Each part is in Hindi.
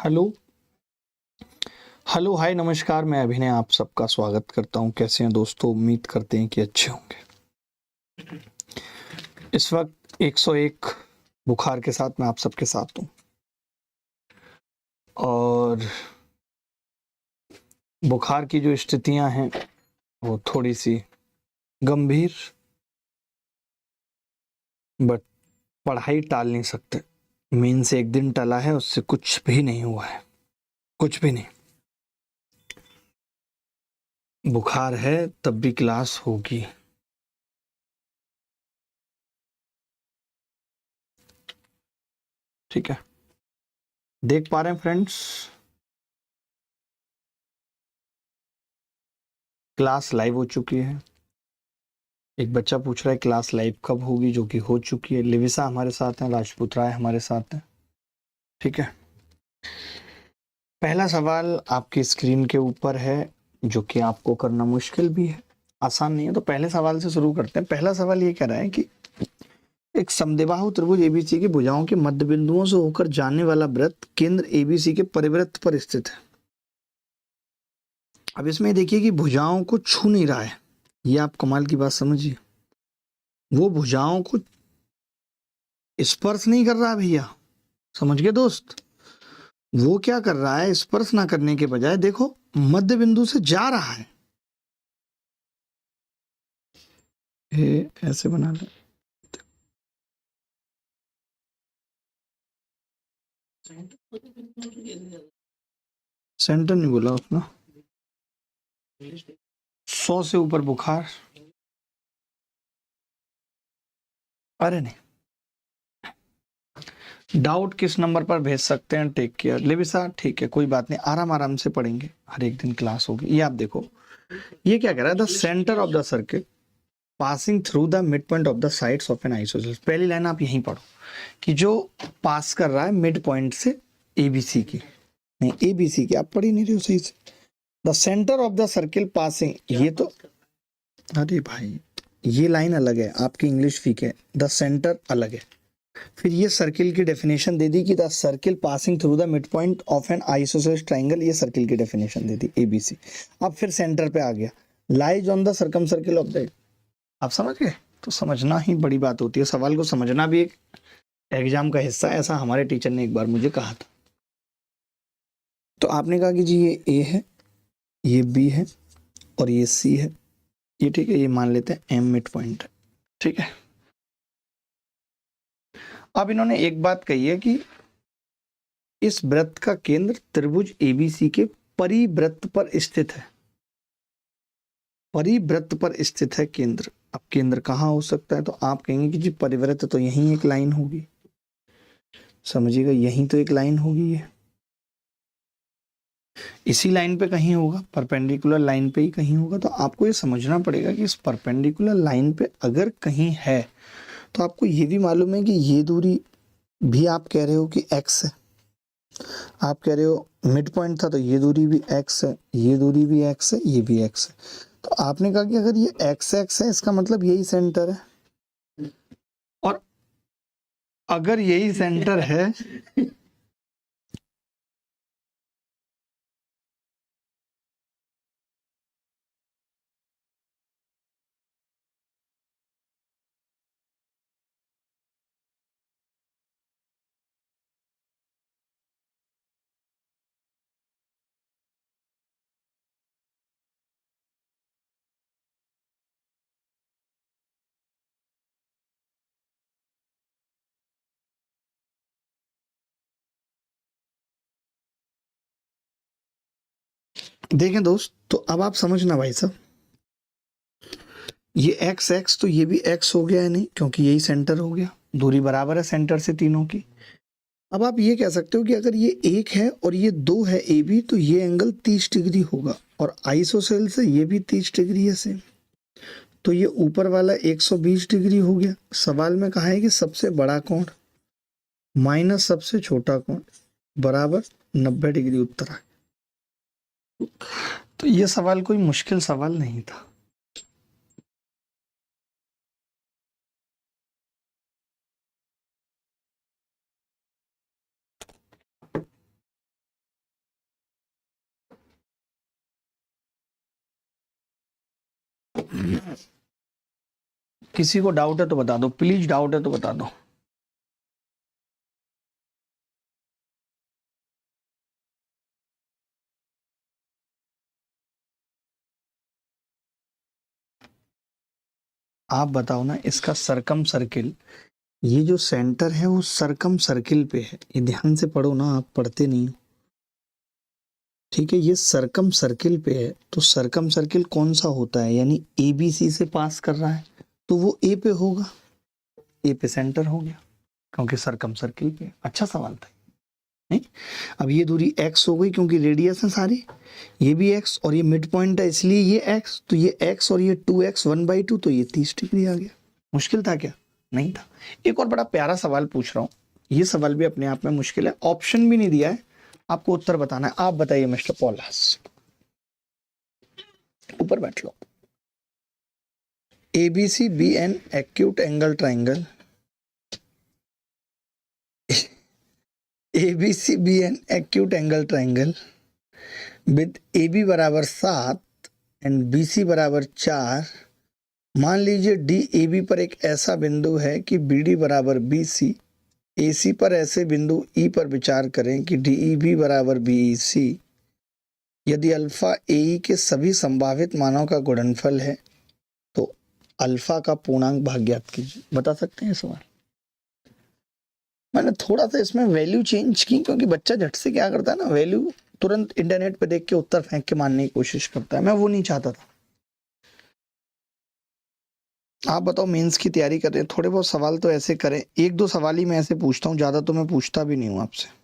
हेलो हेलो हाय नमस्कार। मैं अभिनय आप सबका स्वागत करता हूं। कैसे हैं दोस्तों? उम्मीद करते हैं कि अच्छे होंगे। इस वक्त 101 बुखार के साथ मैं आप सबके साथ हूं और बुखार की जो स्थितियां हैं वो थोड़ी सी गंभीर, बट पढ़ाई टाल नहीं सकते। मेन से एक दिन टला है, उससे कुछ भी नहीं हुआ है, कुछ भी नहीं। बुखार है तब भी क्लास होगी। ठीक है, देख पा रहे हैं फ्रेंड्स? क्लास लाइव हो चुकी है। एक बच्चा पूछ रहा है क्लास लाइव कब होगी, जो कि हो चुकी है। लिविसा हमारे साथ है, राजपूत राय हमारे साथ है। ठीक है, पहला सवाल आपकी स्क्रीन के ऊपर है, जो कि आपको करना मुश्किल भी है, आसान नहीं है। तो पहले सवाल से शुरू करते हैं। पहला सवाल ये कह रहा है कि एक समद्विबाहु त्रिभुज एबीसी की भुजाओं के मध्य बिंदुओं से होकर जाने वाला वृत्त केंद्र एबीसी के परिवृत्त पर स्थित है। अब इसमें देखिए कि भुजाओं को छू नहीं रहा है। ये आप कमाल की बात समझिए, वो भुजाओं को स्पर्श नहीं कर रहा भैया। समझ गए दोस्त? वो क्या कर रहा है, स्पर्श ना करने के बजाय देखो मध्य बिंदु से जा रहा है। ये ऐसे बना ले, सेंटर नहीं बोला उसने। 100 से ऊपर बुखार? अरे नहीं, डाउट किस नंबर पर भेज सकते हैं? टेक केयर लिविसा। ठीक है, कोई बात नहीं, आराम आराम से पढ़ेंगे, हर एक दिन क्लास होगी। ये आप देखो, ये क्या कह रहा है, the centre of the circle passing through the mid point of the sides of N isosceles. पहली लाइन आप यहीं पढ़ो कि जो पास कर रहा है मिड पॉइंट से एबीसी की, नहीं एबीसी की, आप पढ़ ही नहीं रहे हो सही से। The centre of the circle passing, ये तो, अरे भाई ये लाइन अलग है, आपकी इंग्लिश फीक है, द सेंटर अलग है। फिर ये सर्किल की डेफिनेशन दे दी कि the circle passing through the mid point of N isosceles triangle, ये सर्किल की डेफिनेशन दे दी एबीसी। अब फिर सेंटर पे आ गया, lies on the circum circle of the, आप समझ गए? तो समझना ही बड़ी बात होती है, सवाल को समझना भी एक एग्जाम का हिस्सा है, ऐसा हमारे टीचर ने एक बार मुझे कहा था। तो आपने कहा कि जी ये ए है, ये बी है और ये सी है, ये ठीक है, ये मान लेते हैं एम मिड पॉइंट है। ठीक है, अब इन्होंने एक बात कही है कि इस वृत्त का केंद्र त्रिभुज एबीसी के परिवृत्त पर स्थित है। परिवृत्त पर स्थित है केंद्र। अब केंद्र कहाँ हो सकता है? तो आप कहेंगे कि जी परिवृत्त तो यहीं एक लाइन होगी, समझिएगा, यहीं तो एक लाइन होगी, ये इसी लाइन पे कहीं होगा, परपेंडिकुलर लाइन पे ही कहीं होगा। तो आपको ये समझना पड़ेगा कि इस परपेंडिकुलर लाइन पे अगर कहीं है तो आपको ये भी मालूम है कि ये दूरी भी आप कह रहे हो कि x है, आप कह रहे हो मिड पॉइंट था तो ये दूरी भी x है, ये दूरी भी x है, ये भी x है। तो आपने कहा कि अगर ये x है, इसका मतलब यही सेंटर है, और अगर यही सेंटर है देखें दोस्त, तो अब आप समझना भाई साहब, ये x तो ये भी x हो गया है, नहीं क्योंकि यही सेंटर हो गया, दूरी बराबर है सेंटर से तीनों की। अब आप ये कह सकते हो कि अगर ये एक है और ये दो है ए बी, तो ये एंगल 30 डिग्री होगा, और आइसोसेल से ये भी 30 डिग्री है सेम, तो ये ऊपर वाला 120 डिग्री हो गया। सवाल में कहा है कि सबसे बड़ा कोण माइनस सबसे छोटा कोण बराबर 90 डिग्री उत्तर आ गया। तो ये सवाल कोई मुश्किल सवाल नहीं था। किसी को डाउट है तो बता दो प्लीज, डाउट है तो बता दो। आप बताओ ना, इसका सरकम सर्किल, ये जो सेंटर है वो सरकम सर्किल पे है। ये ध्यान से पढ़ो ना, आप पढ़ते नहीं हो, ठीक है। ये सरकम सर्किल पे है, तो सरकम सर्किल कौन सा होता है, यानी ABC से पास कर रहा है, तो वो A पे होगा, A पे सेंटर हो गया, क्योंकि सरकम सर्किल पे। अच्छा सवाल था नहीं। अब ये दूरी x हो गई क्योंकि रेडियस है सारी, ये भी x और ये मिड पॉइंट है इसलिए ये x, तो ये x और ये 2x 1/2, तो ये 30 डिग्री आ गया। मुश्किल था क्या? नहीं था। एक और बड़ा प्यारा सवाल पूछ रहा हूँ, ये सवाल भी अपने आप में मुश्किल है, ऑप्शन भी नहीं दिया है, आपको उत्तर बताना है। आप बताइए मिस्टर पॉलास, ऊपर बैठ लो। ABC be an acute angle triangle, ABC be an acute angle triangle with AB बराबर 7 एंड BC बराबर 4। मान लीजिए DAB पर एक ऐसा बिंदु है कि BD बराबर BC। AC पर ऐसे बिंदु E पर विचार करें कि DEB बराबर BEC। यदि अल्फा AE के सभी संभावित मानों का गुणनफल है तो अल्फा का पूर्णांक भाग ज्ञात कीजिए। बता सकते हैं सवाल? मैंने थोड़ा सा इसमें वैल्यू चेंज की, क्योंकि बच्चा झट से क्या करता है ना, वैल्यू तुरंत इंटरनेट पे देख के उत्तर फेंक के मानने की कोशिश करता है, मैं वो नहीं चाहता था। आप बताओ, मेंस की तैयारी कर रहे हैं, थोड़े बहुत सवाल तो ऐसे करें, एक दो सवाल ही मैं ऐसे पूछता हूँ, ज्यादा तो मैं पूछता भी नहीं हूँ आपसे।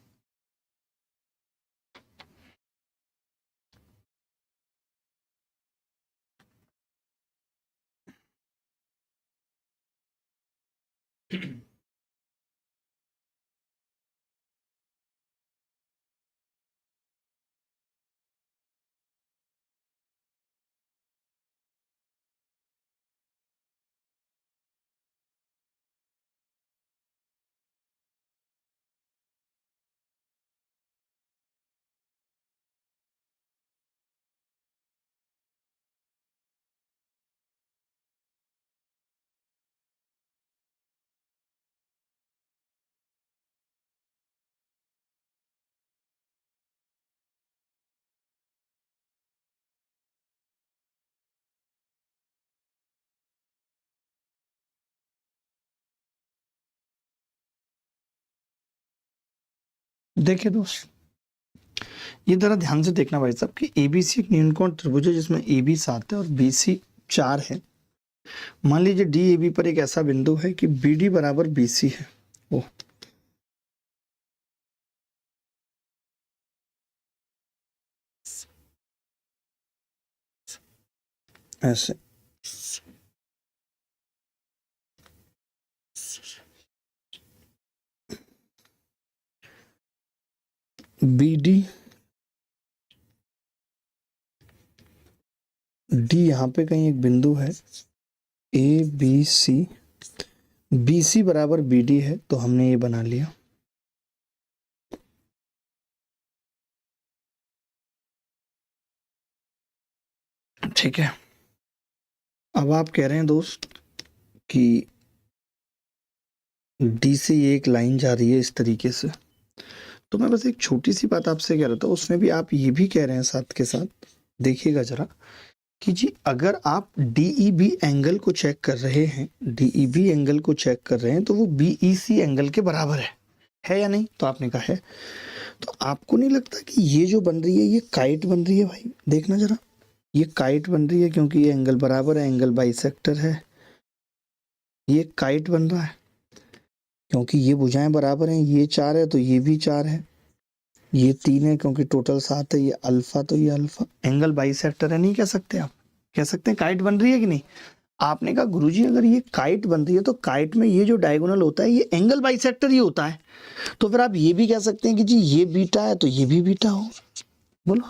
देखिए दोस्त, ये जरा ध्यान से देखना भाई साहब कि ABC एक न्यूनकोण त्रिभुज है जिसमें AB 7 है और BC 4 है। मान लीजिए DAB पर एक ऐसा बिंदु है कि BD बराबर BC है। ओ ऐसे, BD D यहाँ पे कहीं एक बिंदु है, ABC, BC बराबर BD है, तो हमने ये बना लिया। ठीक है। अब आप कह रहे हैं दोस्त कि D से ये एक लाइन जा रही है इस तरीके से, तो मैं बस एक छोटी सी बात आपसे कह रहा था, उसमें भी आप ये भी कह रहे हैं साथ के साथ, देखिएगा जरा कि जी अगर आप DEB एंगल को चेक कर रहे हैं, DEB एंगल को चेक कर रहे हैं, तो वो BEC एंगल के बराबर है या नहीं? तो आपने कहा है। तो आपको नहीं लगता कि ये जो बन रही है ये काइट बन रही है भाई? देखना जरा, ये काइट बन रही है क्योंकि ये एंगल बराबर है, एंगल बाइसेक्टर है, ये काइट बन रहा है क्योंकि ये भुजाएं बराबर हैं, ये 4 है तो ये भी 4 है, ये 3 है क्योंकि टोटल 7 है, ये अल्फा तो ये अल्फा, एंगल बाइसेक्टर है। नहीं कह सकते आप? कह सकते हैं काइट बन रही है कि नहीं? आपने कहा गुरुजी अगर ये काइट बन रही है तो काइट में ये जो डायगोनल होता है ये एंगल बाइसेक्टर ही होता है, तो फिर आप ये भी कह सकते हैं कि जी ये बीटा है तो ये भी बीटा हो। बोलो,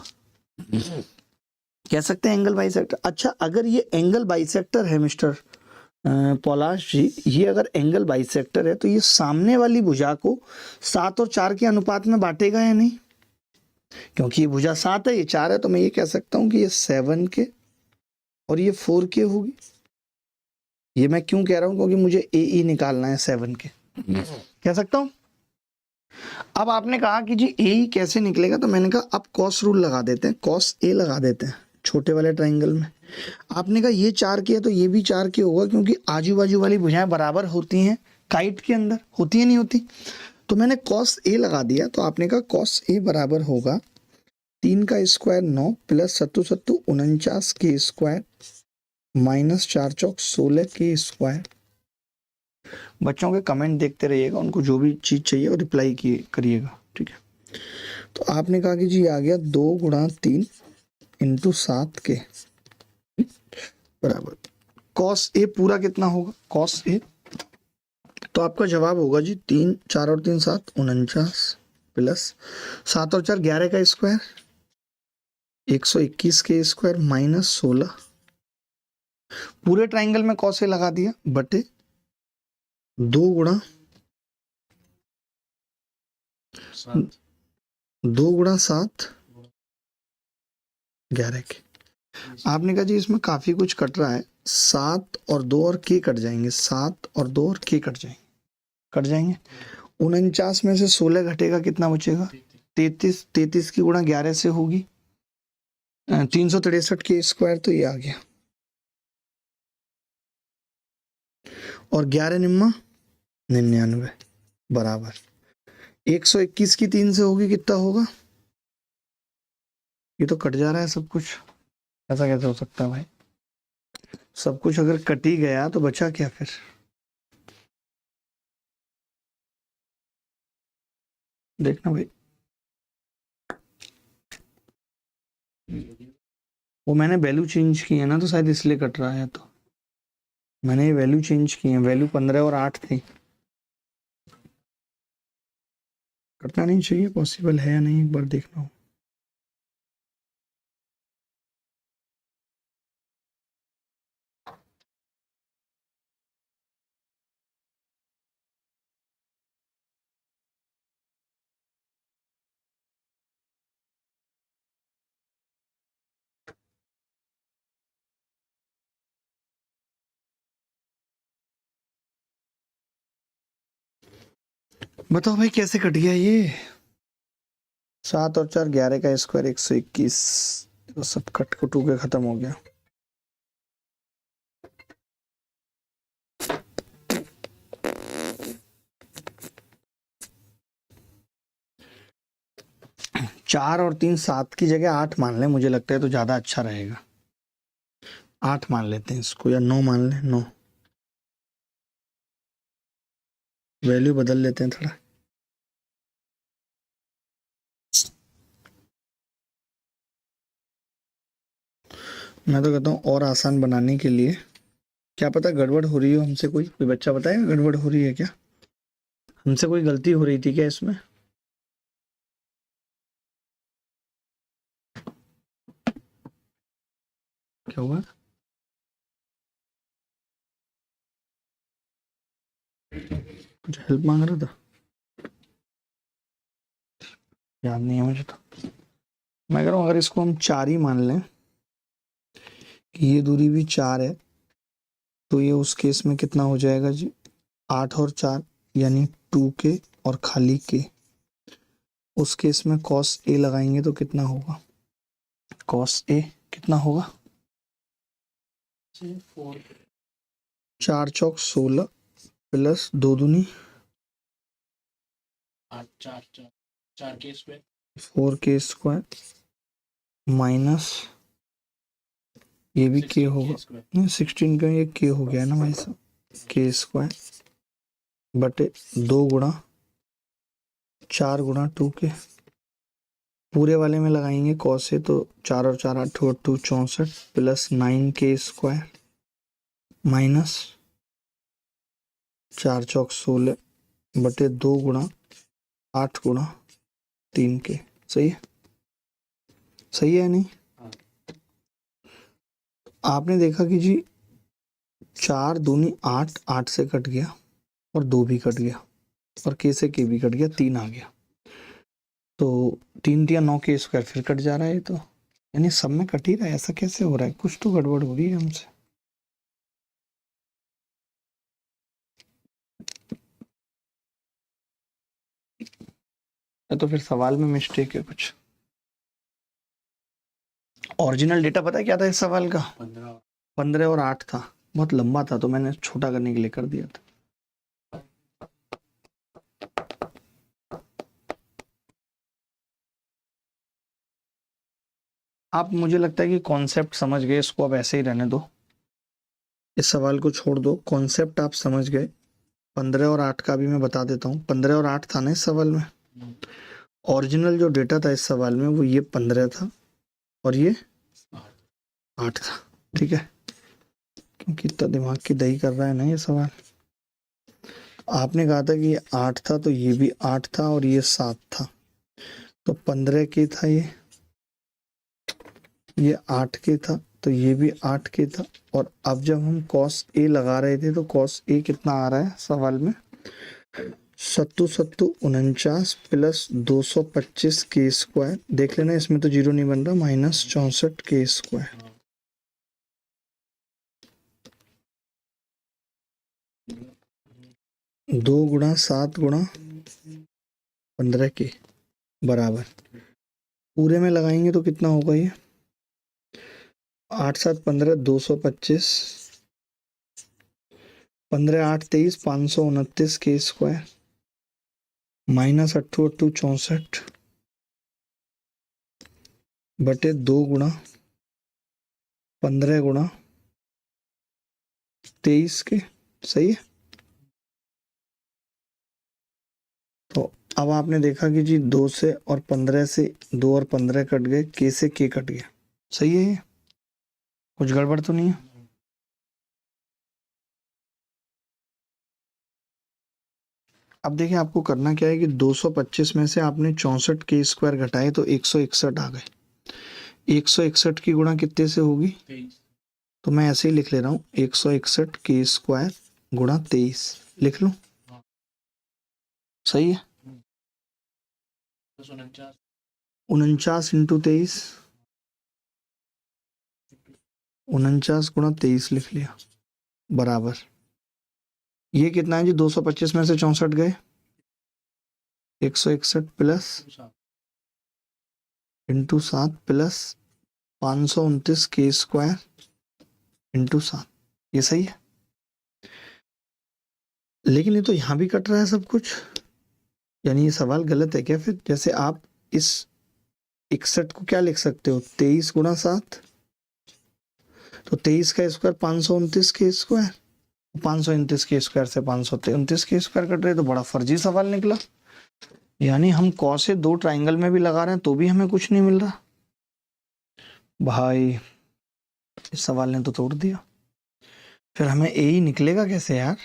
कह सकते हैं एंगल बाइसेक्टर। अच्छा, अगर ये एंगल बाइसेक्टर है मिस्टर पौलाश जी, ये अगर एंगल बाइसेक्टर है तो ये सामने वाली भुजा को 7 और 4 के अनुपात में बांटेगा या नहीं? क्योंकि ये भुजा 7 है, ये 4 है, तो मैं ये कह सकता हूं कि ये 7 के और ये 4k होगी। ये मैं क्यों कह रहा हूं, क्योंकि मुझे AE निकालना है 7 के। कह सकता हूं। अब आपने कहा कि जी AE कैसे निकलेगा, तो मैंने कहा अब कॉस रूल लगा देते हैं, कॉस A लगा देते हैं छोटे वाले ट्राइंगल में। आपने कहा ये 4k है तो ये भी 4k होगा, क्योंकि आजू बाजू वाली भुजाएं बराबर होती हैं काइट के अंदर, होती है नहीं होती। तो मैंने कॉस A लगा दिया, तो आपने कहा कॉस A बराबर होगा 3 का स्क्वायर 9 प्लस 7 7 49 के स्क्वायर माइनस 4 चौक 16 के स्क्वायर। बच्चों के कमेंट देखते रहिएगा, उनको जो भी चीज़ चाहिए वो रिप्लाई करिएगा, ठीक है। तो आपने कहा कि जी आ गया 2 गुणा 3 इंटू 7 के बराबर कॉस ए पूरा कितना होगा, कॉस ए। तो आपका जवाब होगा जी 3 4 और 3 7 49 प्लस 7 और 4 11 का स्क्वायर 121 के स्क्वायर माइनस 16। पूरे ट्राइंगल में कॉस ए लगा दिया बटे 2 गुणा 7 11 के। आपने कहा जी इसमें काफी कुछ कट रहा है, 7 और 2 और के कट जाएंगे, 7 और 2 और के कट जाएंगे। 49 में से 16 घटेगा, कितना बचेगा 33। 33 की गुणा 11 से होगी 363 के स्क्वायर, तो ये आ गया। और 11 निम्मा 99 बराबर 121 की 3 से होगी, कितना होगा, ये तो कट जा रहा है सब कुछ। ऐसा कैसे हो सकता है भाई, सब कुछ अगर कट ही गया तो बचा क्या फिर। देखना भाई, वो मैंने वैल्यू चेंज की है ना, तो शायद इसलिए कट रहा है। तो मैंने ये वैल्यू चेंज की है, वैल्यू 15 और 8 थी। कटना नहीं चाहिए, पॉसिबल है या नहीं एक बार देखना हो। बताओ भाई कैसे कट गया ये। 7 और 4 11 का स्क्वायर 121, तो सब कट कुटू के खत्म हो गया। चार और 3 7 की जगह 8 मान लें, मुझे लगता है तो ज्यादा अच्छा रहेगा। 8 मान लेते हैं इसको, या 9 मान लें, 9 वैल्यू बदल लेते हैं थोड़ा। मैं तो कहता हूँ और आसान बनाने के लिए, क्या पता गड़बड़ हो रही हो हमसे, कोई बच्चा बताएगा गड़बड़ हो रही है क्या, हमसे कोई गलती हो रही थी क्या इसमें। क्या हुआ, कुछ हेल्प मांग रहा था, याद नहीं है मुझे। तो मैं कह रहा हूँ अगर इसको हम 4 ही मान लें कि ये दूरी भी 4 है, तो ये उस केस में कितना हो जाएगा जी, 8 और 4 यानी 2k और खाली k। उस केस में cos a लगाएंगे तो कितना होगा, cos a कितना होगा 4 चौक 16 प्लस 2 दूनी 4k स्क्वायर माइनस ये भी k होगा, नहीं 16 का ये k हो गया ना भाई साहब, k स्क्वायर बटे 2 गुणा 4 गुणा 2k। पूरे वाले में लगाएंगे cos से, तो 4 और 4 8 और 2 64 प्लस 9k स्क्वायर माइनस 4 चौक 16 बटे 2 गुणा 8 गुणा 3k। सही है, सही है नहीं। आपने देखा कि जी 4 दूनी 8, 8 से कट गया और 2 भी कट गया और k से k भी कट गया, 3 आ गया। तो 3 या 9 के स्क्वायर फिर कट जा रहा है, तो यानी सब में कट ही रहा है, ऐसा कैसे हो रहा है? कुछ तो गड़बड़ हो रही है हमसे। तो फिर सवाल में मिस्टेक है कुछ। ओरिजिनल डेटा पता है क्या था इस सवाल का? 15 और 8 था। बहुत लंबा था तो मैंने छोटा करने के लिए कर दिया था। आप, मुझे लगता है कि कॉन्सेप्ट समझ गए, इसको अब ऐसे ही रहने दो, इस सवाल को छोड़ दो। कॉन्सेप्ट आप समझ गए। 15 और 8 का भी मैं बता देता हूँ। 15 और 8 था ना इस सवाल में। ओरिजिनल जो डेटा था इस सवाल में वो ये 15 था और ये 8 था। ठीक है, क्योंकि इतना दिमाग की दही कर रहा है ना ये सवाल। आपने कहा था कि 8 था तो ये भी 8 था और ये 7 था, तो 15 के था ये 8 के था, तो ये भी 8 के था। और अब जब हम cos a लगा रहे थे तो cos a कितना आ रहा है सवाल में? 49 प्लस 225 के स्क्वायर। देख लेना इसमें तो जीरो नहीं बन रहा, माइनस 64 के स्क्वायर। दो गुणा 7 गुणा 15 के बराबर। पूरे में लगाएंगे तो कितना होगा ये? 8 7 15 225, 15 8 23 529 के स्क्वायर माइनस 8 8 64 बटे 2 गुणा 15 गुणा 23 के। सही है। तो अब आपने देखा कि जी 2 से और 15 से 2 और 15 कट गए, के से के कट गया। सही है, ये कुछ गड़बड़ तो नहीं है? अब देखिए आपको करना क्या है कि 225 में से आपने 64 के स्क्वायर घटाए तो 161 आ गए। 161 की गुणा कितने से होगी? तो मैं ऐसे ही लिख ले रहा हूँ, 161 के स्क्वायर गुणा 23 लिख लूँ। सही है। 49 इंटू 23, 49 गुणा 23 लिख लिया बराबर। ये कितना है जी? 225 में से 64 गए, 161 प्लस इंटू 7 प्लस 529 के स्क्वायर इंटू 7। ये सही है। लेकिन ये तो यहाँ भी कट रहा है सब कुछ, यानी ये सवाल गलत है क्या फिर? जैसे आप इस 61 को क्या लिख सकते हो? 23 गुणा 7, तो 23 का स्क्वायर 529 के स्क्वायर, 529 के स्क्वायर से 529 के स्क्वायर कट रहे, तो बड़ा फर्जी सवाल निकला। यानी हम कॉस से दो ट्राइंगल में भी लगा रहे हैं तो भी हमें कुछ नहीं मिल रहा। भाई इस सवाल ने तो तोड़ दिया। फिर हमें ए ही निकलेगा कैसे यार?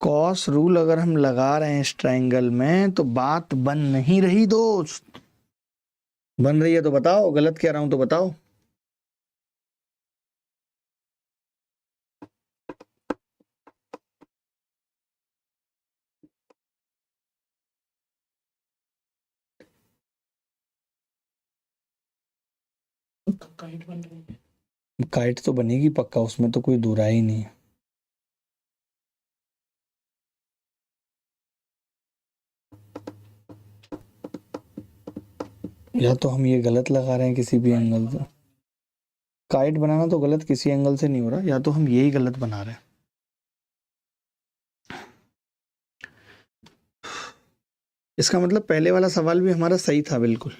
कॉस रूल अगर हम लगा रहे हैं इस ट्राइंगल में तो बात बन नहीं रही दोस्त। बन रही है तो बताओ, गलत कह रहा हूं तो बताओ। काइट तो बनेगी पक्का, उसमें तो कोई दुराई ही नहीं है। या तो हम ये गलत लगा रहे हैं किसी भी एंगल से। काइट बनाना तो गलत किसी एंगल से नहीं हो रहा, या तो हम यही गलत बना रहे हैं। इसका मतलब पहले वाला सवाल भी हमारा सही था बिल्कुल।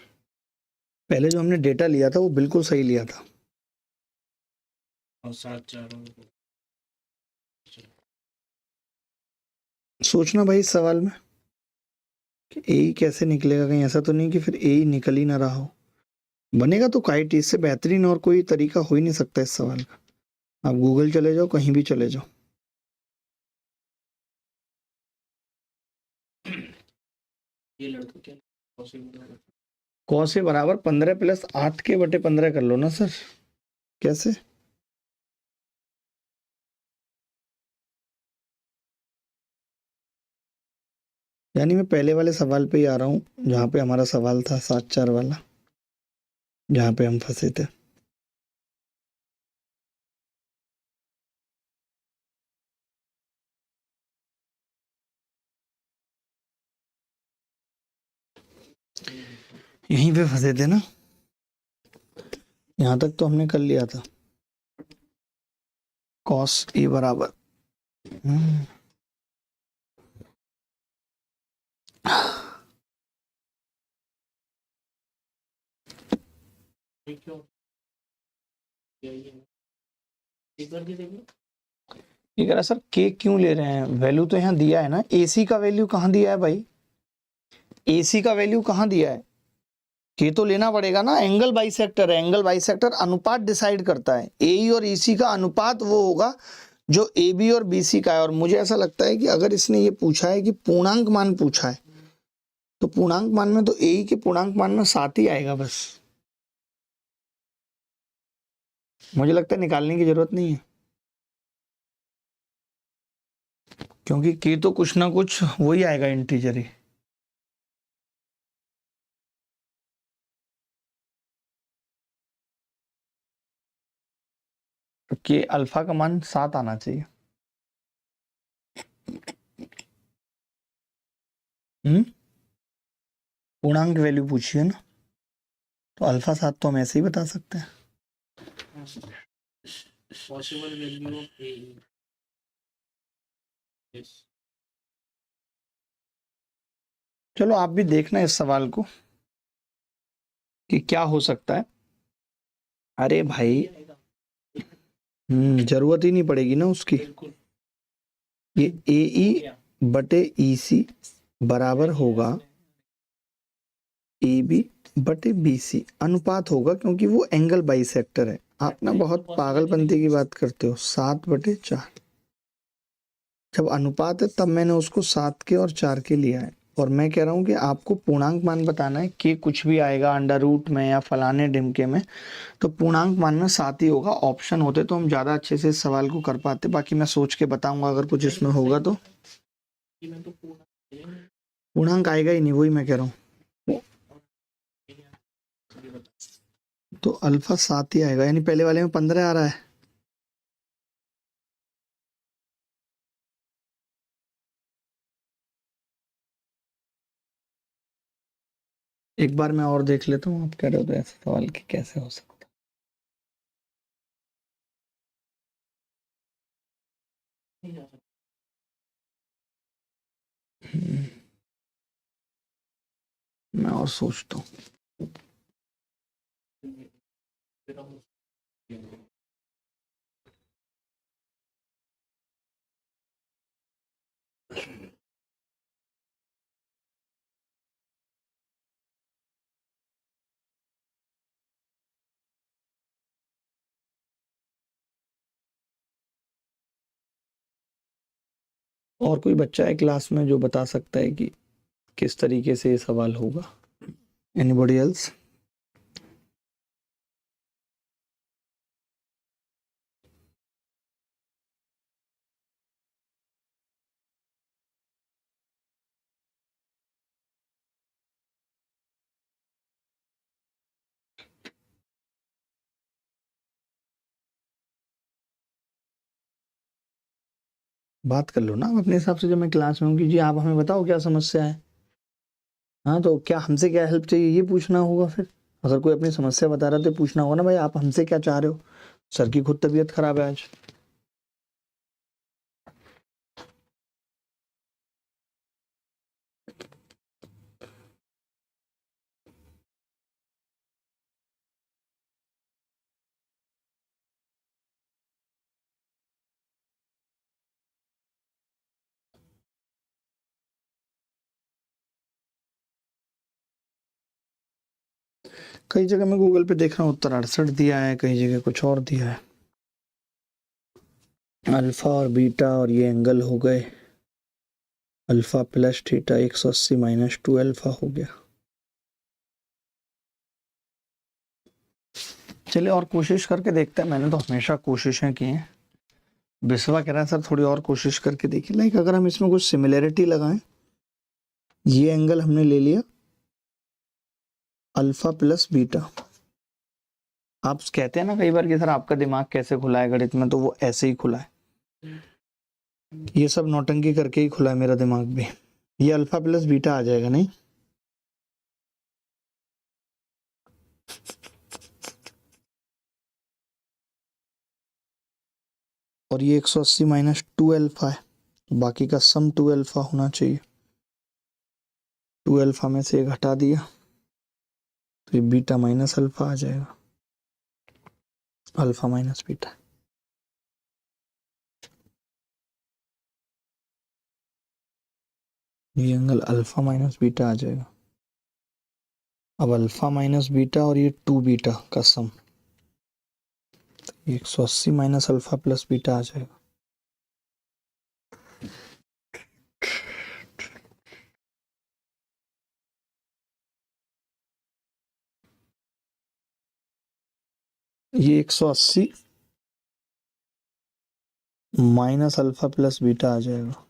पहले जो हमने डेटा लिया था वो बिल्कुल सही लिया था। और 7 सोचना भाई इस सवाल में कि ए ही कैसे निकलेगा। कहीं ऐसा तो नहीं कि फिर ए ही निकल ही ना रहा हो। बनेगा तो काइट, इससे बेहतरीन और कोई तरीका हो ही नहीं सकता इस सवाल का। आप गूगल चले जाओ, कहीं भी चले जाओ। ये लड़का क्या कॉस ए बराबर 15 प्लस 8 के बटे 15 कर लो ना सर। कैसे? यानी मैं पहले वाले सवाल पे ही आ रहा हूँ, जहाँ पे हमारा सवाल था 7-4 वाला, जहाँ पे हम फंसे थे। यहीं पे फंसे थे ना, यहाँ तक तो हमने कर लिया था। cos a बराबर ये कह रहा सर के क्यों ले रहे हैं, वैल्यू तो यहाँ दिया है ना, एसी का वैल्यू कहाँ दिया है भाई, एसी का वैल्यू कहाँ दिया है, के तो लेना पड़ेगा ना, एंगल बाइसेक्टर है, एंगल बाइसेक्टर अनुपात डिसाइड करता है, एई और ईसी का अनुपात वो होगा जो ए बी और बी सी का है। और मुझे ऐसा लगता है कि अगर इसने ये पूछा है कि पूर्णांक मान पूछा है, तो पूर्णांक मान में तो ए के पूर्णांक मान में 7 ही आएगा बस, मुझे लगता है निकालने की जरूरत नहीं है, क्योंकि के तो कुछ ना कुछ वही आएगा, इंटीजर ही। तो के अल्फा का मान 7 आना चाहिए। पूर्णांक वैल्यू पूछी है ना, तो अल्फा 7 तो हम ऐसे ही बता सकते हैं। Possible value of A. Yes. चलो आप भी देखना इस सवाल को कि क्या हो सकता है। अरे भाई जरूरत ही नहीं पड़ेगी ना उसकी। ये ए ई बटे ई सी बराबर होगा ए बी बटे बी सी, अनुपात होगा क्योंकि वो एंगल बाइसेक्टर है। आप ना बहुत पागलपंती की बात करते हो। 7/4 जब अनुपात है तब मैंने उसको 7 के और 4 के लिया है, और मैं कह रहा हूँ कि आपको पूर्णांक मान बताना है कि कुछ भी आएगा अंडर रूट में या फलाने ढिमके में, तो पूर्णांक मान में 7 ही होगा। ऑप्शन होते तो हम ज़्यादा अच्छे से इस सवाल को कर पाते। बाकी मैं सोच के बताऊंगा अगर कुछ इसमें होगा तो। पूर्णांक आएगा ही नहीं, वही मैं कह रहा हूँ। तो अल्फा 7 ही आएगा, यानी पहले वाले में 15 आ रहा है। एक बार मैं और देख लेता हूँ, आप कह रहे हो तो ऐसे सवाल की कैसे हो सकता। मैं और सोचता हूँ। और कोई बच्चा है क्लास में जो बता सकता है कि किस तरीके से ये सवाल होगा? Anybody else? बात कर लो ना अपने हिसाब से, जब मैं क्लास में हूँ कि जी आप हमें बताओ क्या समस्या है। हाँ तो क्या हमसे क्या हेल्प चाहिए ये पूछना होगा। फिर अगर कोई अपनी समस्या बता रहा है तो पूछना होगा ना, भाई आप हमसे क्या चाह रहे हो। सर की खुद तबीयत खराब है आज। कई जगह मैं गूगल पे देख रहा हूँ उत्तर 68 दिया है, कई जगह कुछ और दिया है। अल्फा और बीटा और ये एंगल हो गए, alpha plus theta 180 minus 2 alpha हो गया। चलिए और कोशिश करके देखते हैं, मैंने तो हमेशा कोशिशें की हैं। बिस्वा कह रहा है सर थोड़ी और कोशिश करके देखिए, लाइक अगर हम इसमें कुछ सिमिलरिटी लगाएं, ये एंगल हमने ले लिया अल्फा प्लस बीटा। आप कहते हैं ना कई बार कि सर आपका दिमाग कैसे खुला है गणित में, तो वो ऐसे ही खुला है, ये सब नौटंकी करके ही खुला है मेरा दिमाग भी। ये अल्फा प्लस बीटा आ जाएगा नहीं, और ये 180 माइनस 2 अल्फा है, बाकी का सम 2 अल्फा होना चाहिए। 2 अल्फा में से एक हटा दिया तो ये बीटा माइनस अल्फा आ जाएगा, अल्फा माइनस बीटा। ये एंगल अल्फा माइनस बीटा आ जाएगा। अब अल्फा माइनस बीटा और ये 2 बीटा का सम, 180 माइनस अल्फा प्लस बीटा आ जाएगा। ये 180 माइनस अल्फा प्लस बीटा आ जाएगा।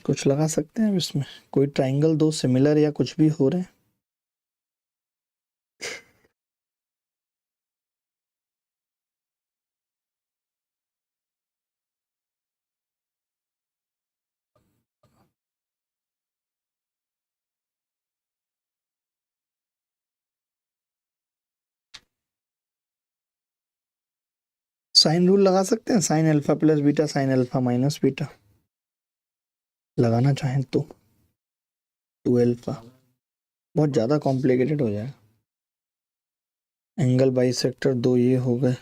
कुछ लगा सकते हैं अब इसमें, कोई ट्राइंगल दो सिमिलर या कुछ भी हो रहे हैं। साइन रूल लगा सकते हैं, sine alpha plus beta sine alpha minus beta, लगाना चाहें तो 2 अल्फा। बहुत ज़्यादा कॉम्प्लिकेटेड हो जाएगा। एंगल बाइसेक्टर दो ये हो गए,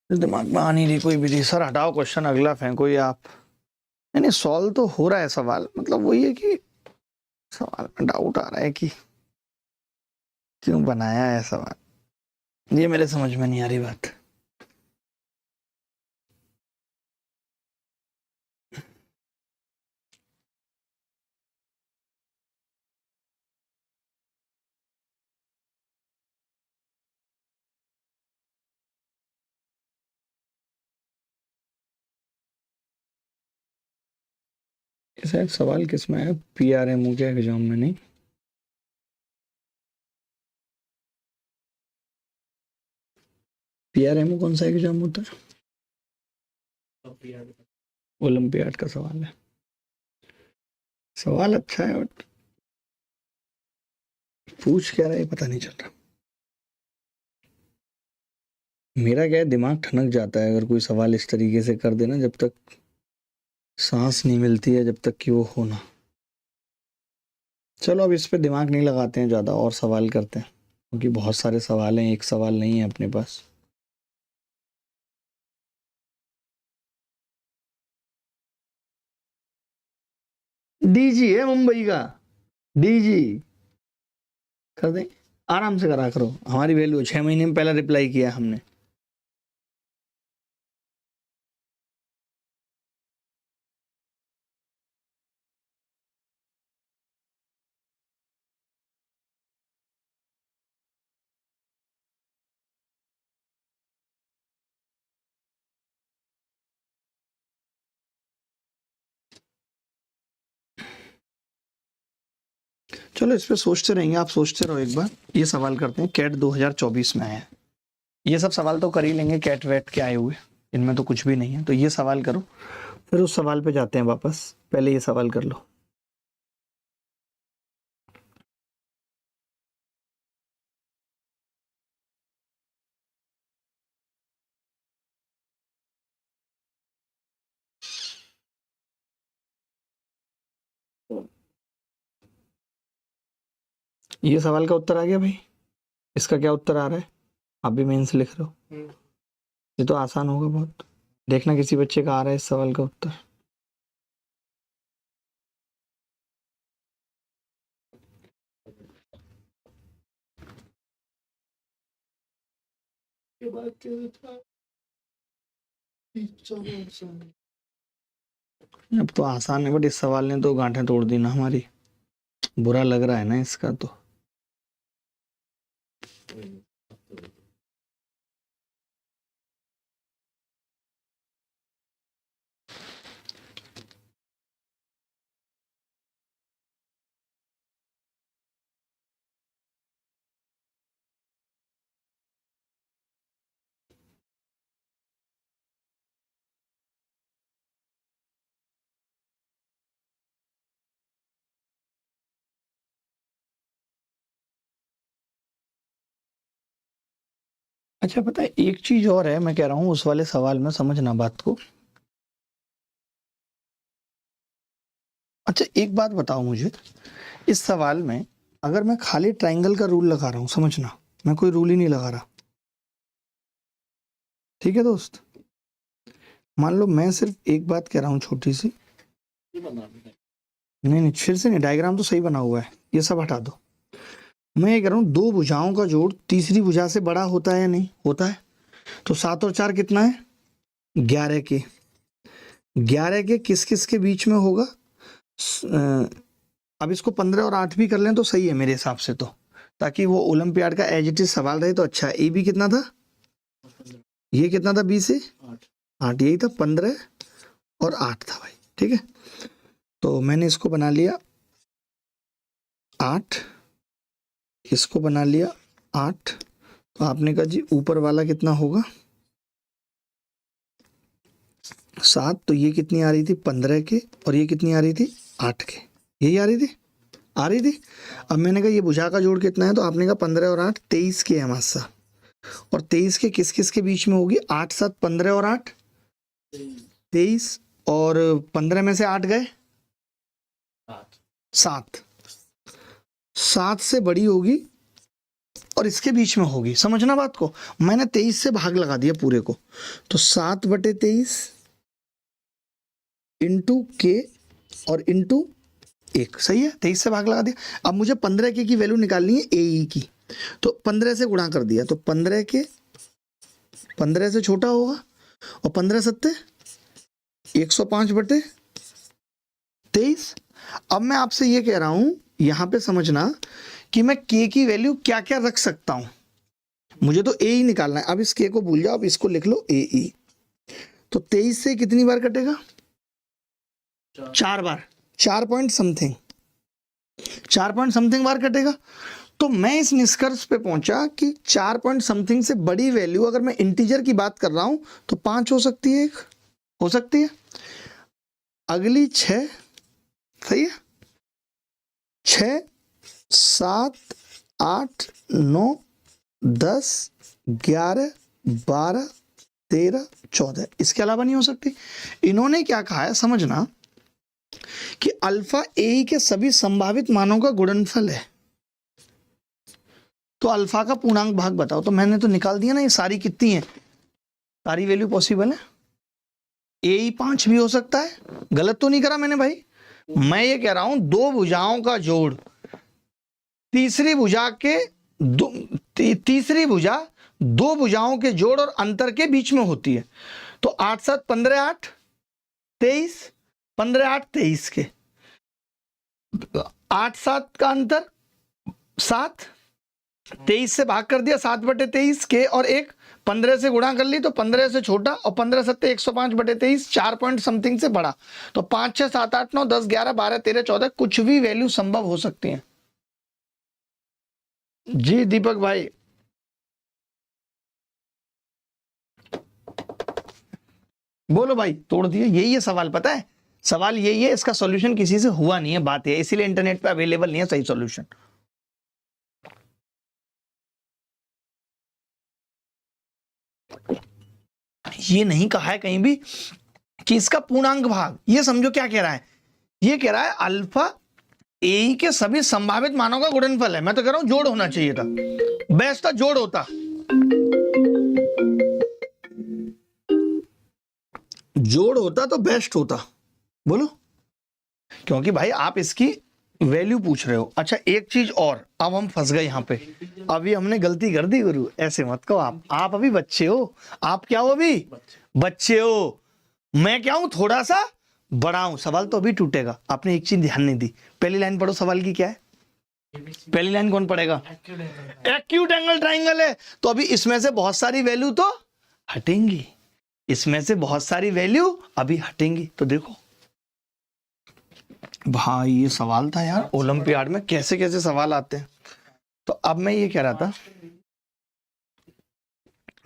दिमाग में आ नहीं रही कोई विधि। सर हटाओ क्वेश्चन, अगला फेंको ये आप। नहीं सॉल्व तो हो रहा है सवाल, मतलब वही है कि सवाल में डाउट आ रहा है कि क्यों बनाया है सवाल, ये मेरे समझ में नहीं आ रही बात। शायद सवाल किस में है, पीआरएमओ के एग्जाम में नहीं। पीआरएमओ कौन सा एग्जाम होता है? ओलंपियाड का सवाल है। सवाल अच्छा है बट पूछ क्या रहा है पता नहीं चल रहा। मेरा क्या है, दिमाग ठनक जाता है अगर कोई सवाल इस तरीके से कर देना, जब तक सांस नहीं मिलती है, जब तक कि वो होना। चलो अब इस पे दिमाग नहीं लगाते हैं ज़्यादा, और सवाल करते हैं, क्योंकि बहुत सारे सवाल हैं, एक सवाल नहीं है अपने पास। डीजी है मुंबई का, डीजी कर दें, आराम से करा करो, हमारी वैल्यू 6 महीने में पहला रिप्लाई किया हमने। चलो इस पे सोचते रहेंगे, आप सोचते रहो। एक बार ये सवाल करते हैं, कैट 2024 में आया है। ये सब सवाल तो कर ही लेंगे, कैट वेट के आए हुए, इनमें तो कुछ भी नहीं है। तो ये सवाल करो, फिर उस सवाल पे जाते हैं वापस। पहले ये सवाल कर लो। ये सवाल का उत्तर आ गया भाई, इसका क्या उत्तर आ रहा है? आप भी मेंस लिख रहे हो, ये तो आसान होगा बहुत। देखना किसी बच्चे का आ रहा है इस सवाल का उत्तर। अब तो आसान है, बट इस सवाल ने तो गांठें तोड़ दी ना हमारी। बुरा लग रहा है ना इसका तो। अच्छा पता है एक चीज और है, मैं कह रहा हूं उस वाले सवाल में समझना बात को। अच्छा एक बात बताओ मुझे, इस सवाल में अगर मैं खाली ट्रायंगल का रूल लगा रहा हूं, समझना, मैं कोई रूल ही नहीं लगा रहा, ठीक है दोस्त। मान लो मैं सिर्फ एक बात कह रहा हूं छोटी सी, नहीं फिर से नहीं, डायग्राम तो सही बना हुआ है, ये सब हटा दो। मैं ये कह रहा हूं दो भुजाओं का जोड़ तीसरी भुजा से बड़ा होता है या नहीं होता है? तो 7 और 4 कितना है? 11 के। 11 के किस किस के बीच में होगा? अब इसको 15 और 8 भी कर लें तो सही है मेरे हिसाब से, तो ताकि वो ओलंपियाड का एज इट इज सवाल रहे तो अच्छा है। ए बी कितना था? ये कितना था? बी से 8, यही था, 15 और 8 था भाई, ठीक है। तो मैंने इसको बना लिया 8, इसको बना लिया 8। तो आपने कहा जी ऊपर वाला कितना होगा? 7। तो ये कितनी आ रही थी? 15 के, और ये कितनी आ रही थी? 8 के। यही आ रही थी। अब मैंने कहा ये भुजा का जोड़ कितना है? तो आपने कहा 15 और 8 23 के है मासा। और 23 के किस किस के बीच में होगी? 8 7 15 और 8 23, और 15 में से 8 गए 7। 7 से बड़ी होगी और इसके बीच में होगी, समझना बात को। मैंने 23 से भाग लगा दिया पूरे को, तो 7/23 इंटू के और इंटू 1, सही है। 23 से भाग लगा दिया। अब मुझे 15 के की वैल्यू निकालनी है ए की, तो 15 से गुणा कर दिया, तो 15 के 15 से छोटा होगा, और 15 सत्ते 105/23। अब मैं आपसे ये कह रहा हूं यहां पे समझना कि मैं के की वैल्यू क्या क्या रख सकता हूं। मुझे तो ए ही निकालना है। अब इस के को भूल जाओ, अब इसको लिख लो ए ई। तो 23 से कितनी बार कटेगा? 4 बार, 4 पॉइंट समथिंग बार कटेगा। तो मैं इस निष्कर्ष पे पहुंचा कि 4 पॉइंट समथिंग से बड़ी वैल्यू, अगर मैं इंटीजर की बात कर रहा हूं तो 5 हो सकती है, हो सकती है। अगली 6, सही है, 6 7 8 9 10 11 12 13 14, इसके अलावा नहीं हो सकती। इन्होंने क्या कहा है समझना कि अल्फा ए के सभी संभावित मानों का गुणनफल है। तो अल्फा का पूर्णांक भाग बताओ। तो मैंने तो निकाल दिया ना, ये सारी कितनी है, सारी वैल्यू पॉसिबल है। ए 5 भी हो सकता है, गलत तो नहीं करा मैंने भाई। मैं ये कह रहा हूं दो भुजाओं का जोड़ तीसरी भुजा दो भुजाओं के जोड़ और अंतर के बीच में होती है। तो 8 7 15 8 23, 15 8 23 के, 8 7 का अंतर 7, 23 से भाग कर दिया 7/23 के, और एक 15 से गुणा कर ली, तो 15 से छोटा, और 15 सत्ते 105/23, 4 पॉइंट समथिंग से बड़ा। तो 5 6 7 8 9 10 11 12 13 14, कुछ भी वैल्यू संभव हो सकती है। जी दीपक भाई, बोलो भाई, तोड़ दिए। यही है सवाल, पता है सवाल यही है, इसका सॉल्यूशन किसी से हुआ नहीं है, बात है, इसीलिए इंटरनेट पे अवेलेबल नहीं है सही सॉल्यूशन। ये नहीं कहा है कहीं भी कि इसका पूर्णांक भाग, ये समझो क्या कह रहा है, ये कह रहा है अल्फा ए के सभी संभावित मानों का गुणनफल है। मैं तो कह रहा हूं जोड़ होना चाहिए था, बेस्ट था जोड़ होता, जोड़ होता तो बेस्ट होता। बोलो, क्योंकि भाई आप इसकी वैल्यू पूछ रहे हो। अच्छा एक चीज और, अब हम फंस गए यहाँ पे, अभी हमने गलती कर दी गुरु, ऐसे मत कहो। आप अभी बच्चे हो। आप क्या हो? अभी बच्चे हो। मैं क्या हूं? थोड़ा सा बड़ा हूं, सवाल तो अभी टूटेगा। आपने एक चीज ध्यान नहीं दी, पहली लाइन पढ़ो, सवाल की क्या है? पहली लाइन कौन पढ़ेगा? एक्यूट एंगल ट्राइंगल है, तो अभी इसमें से बहुत सारी वैल्यू तो हटेंगी, इसमें से बहुत सारी वैल्यू अभी हटेंगी। तो देखो भाई ये सवाल था यार, ओलंपियाड में कैसे कैसे सवाल आते हैं। तो अब मैं ये कह रहा था,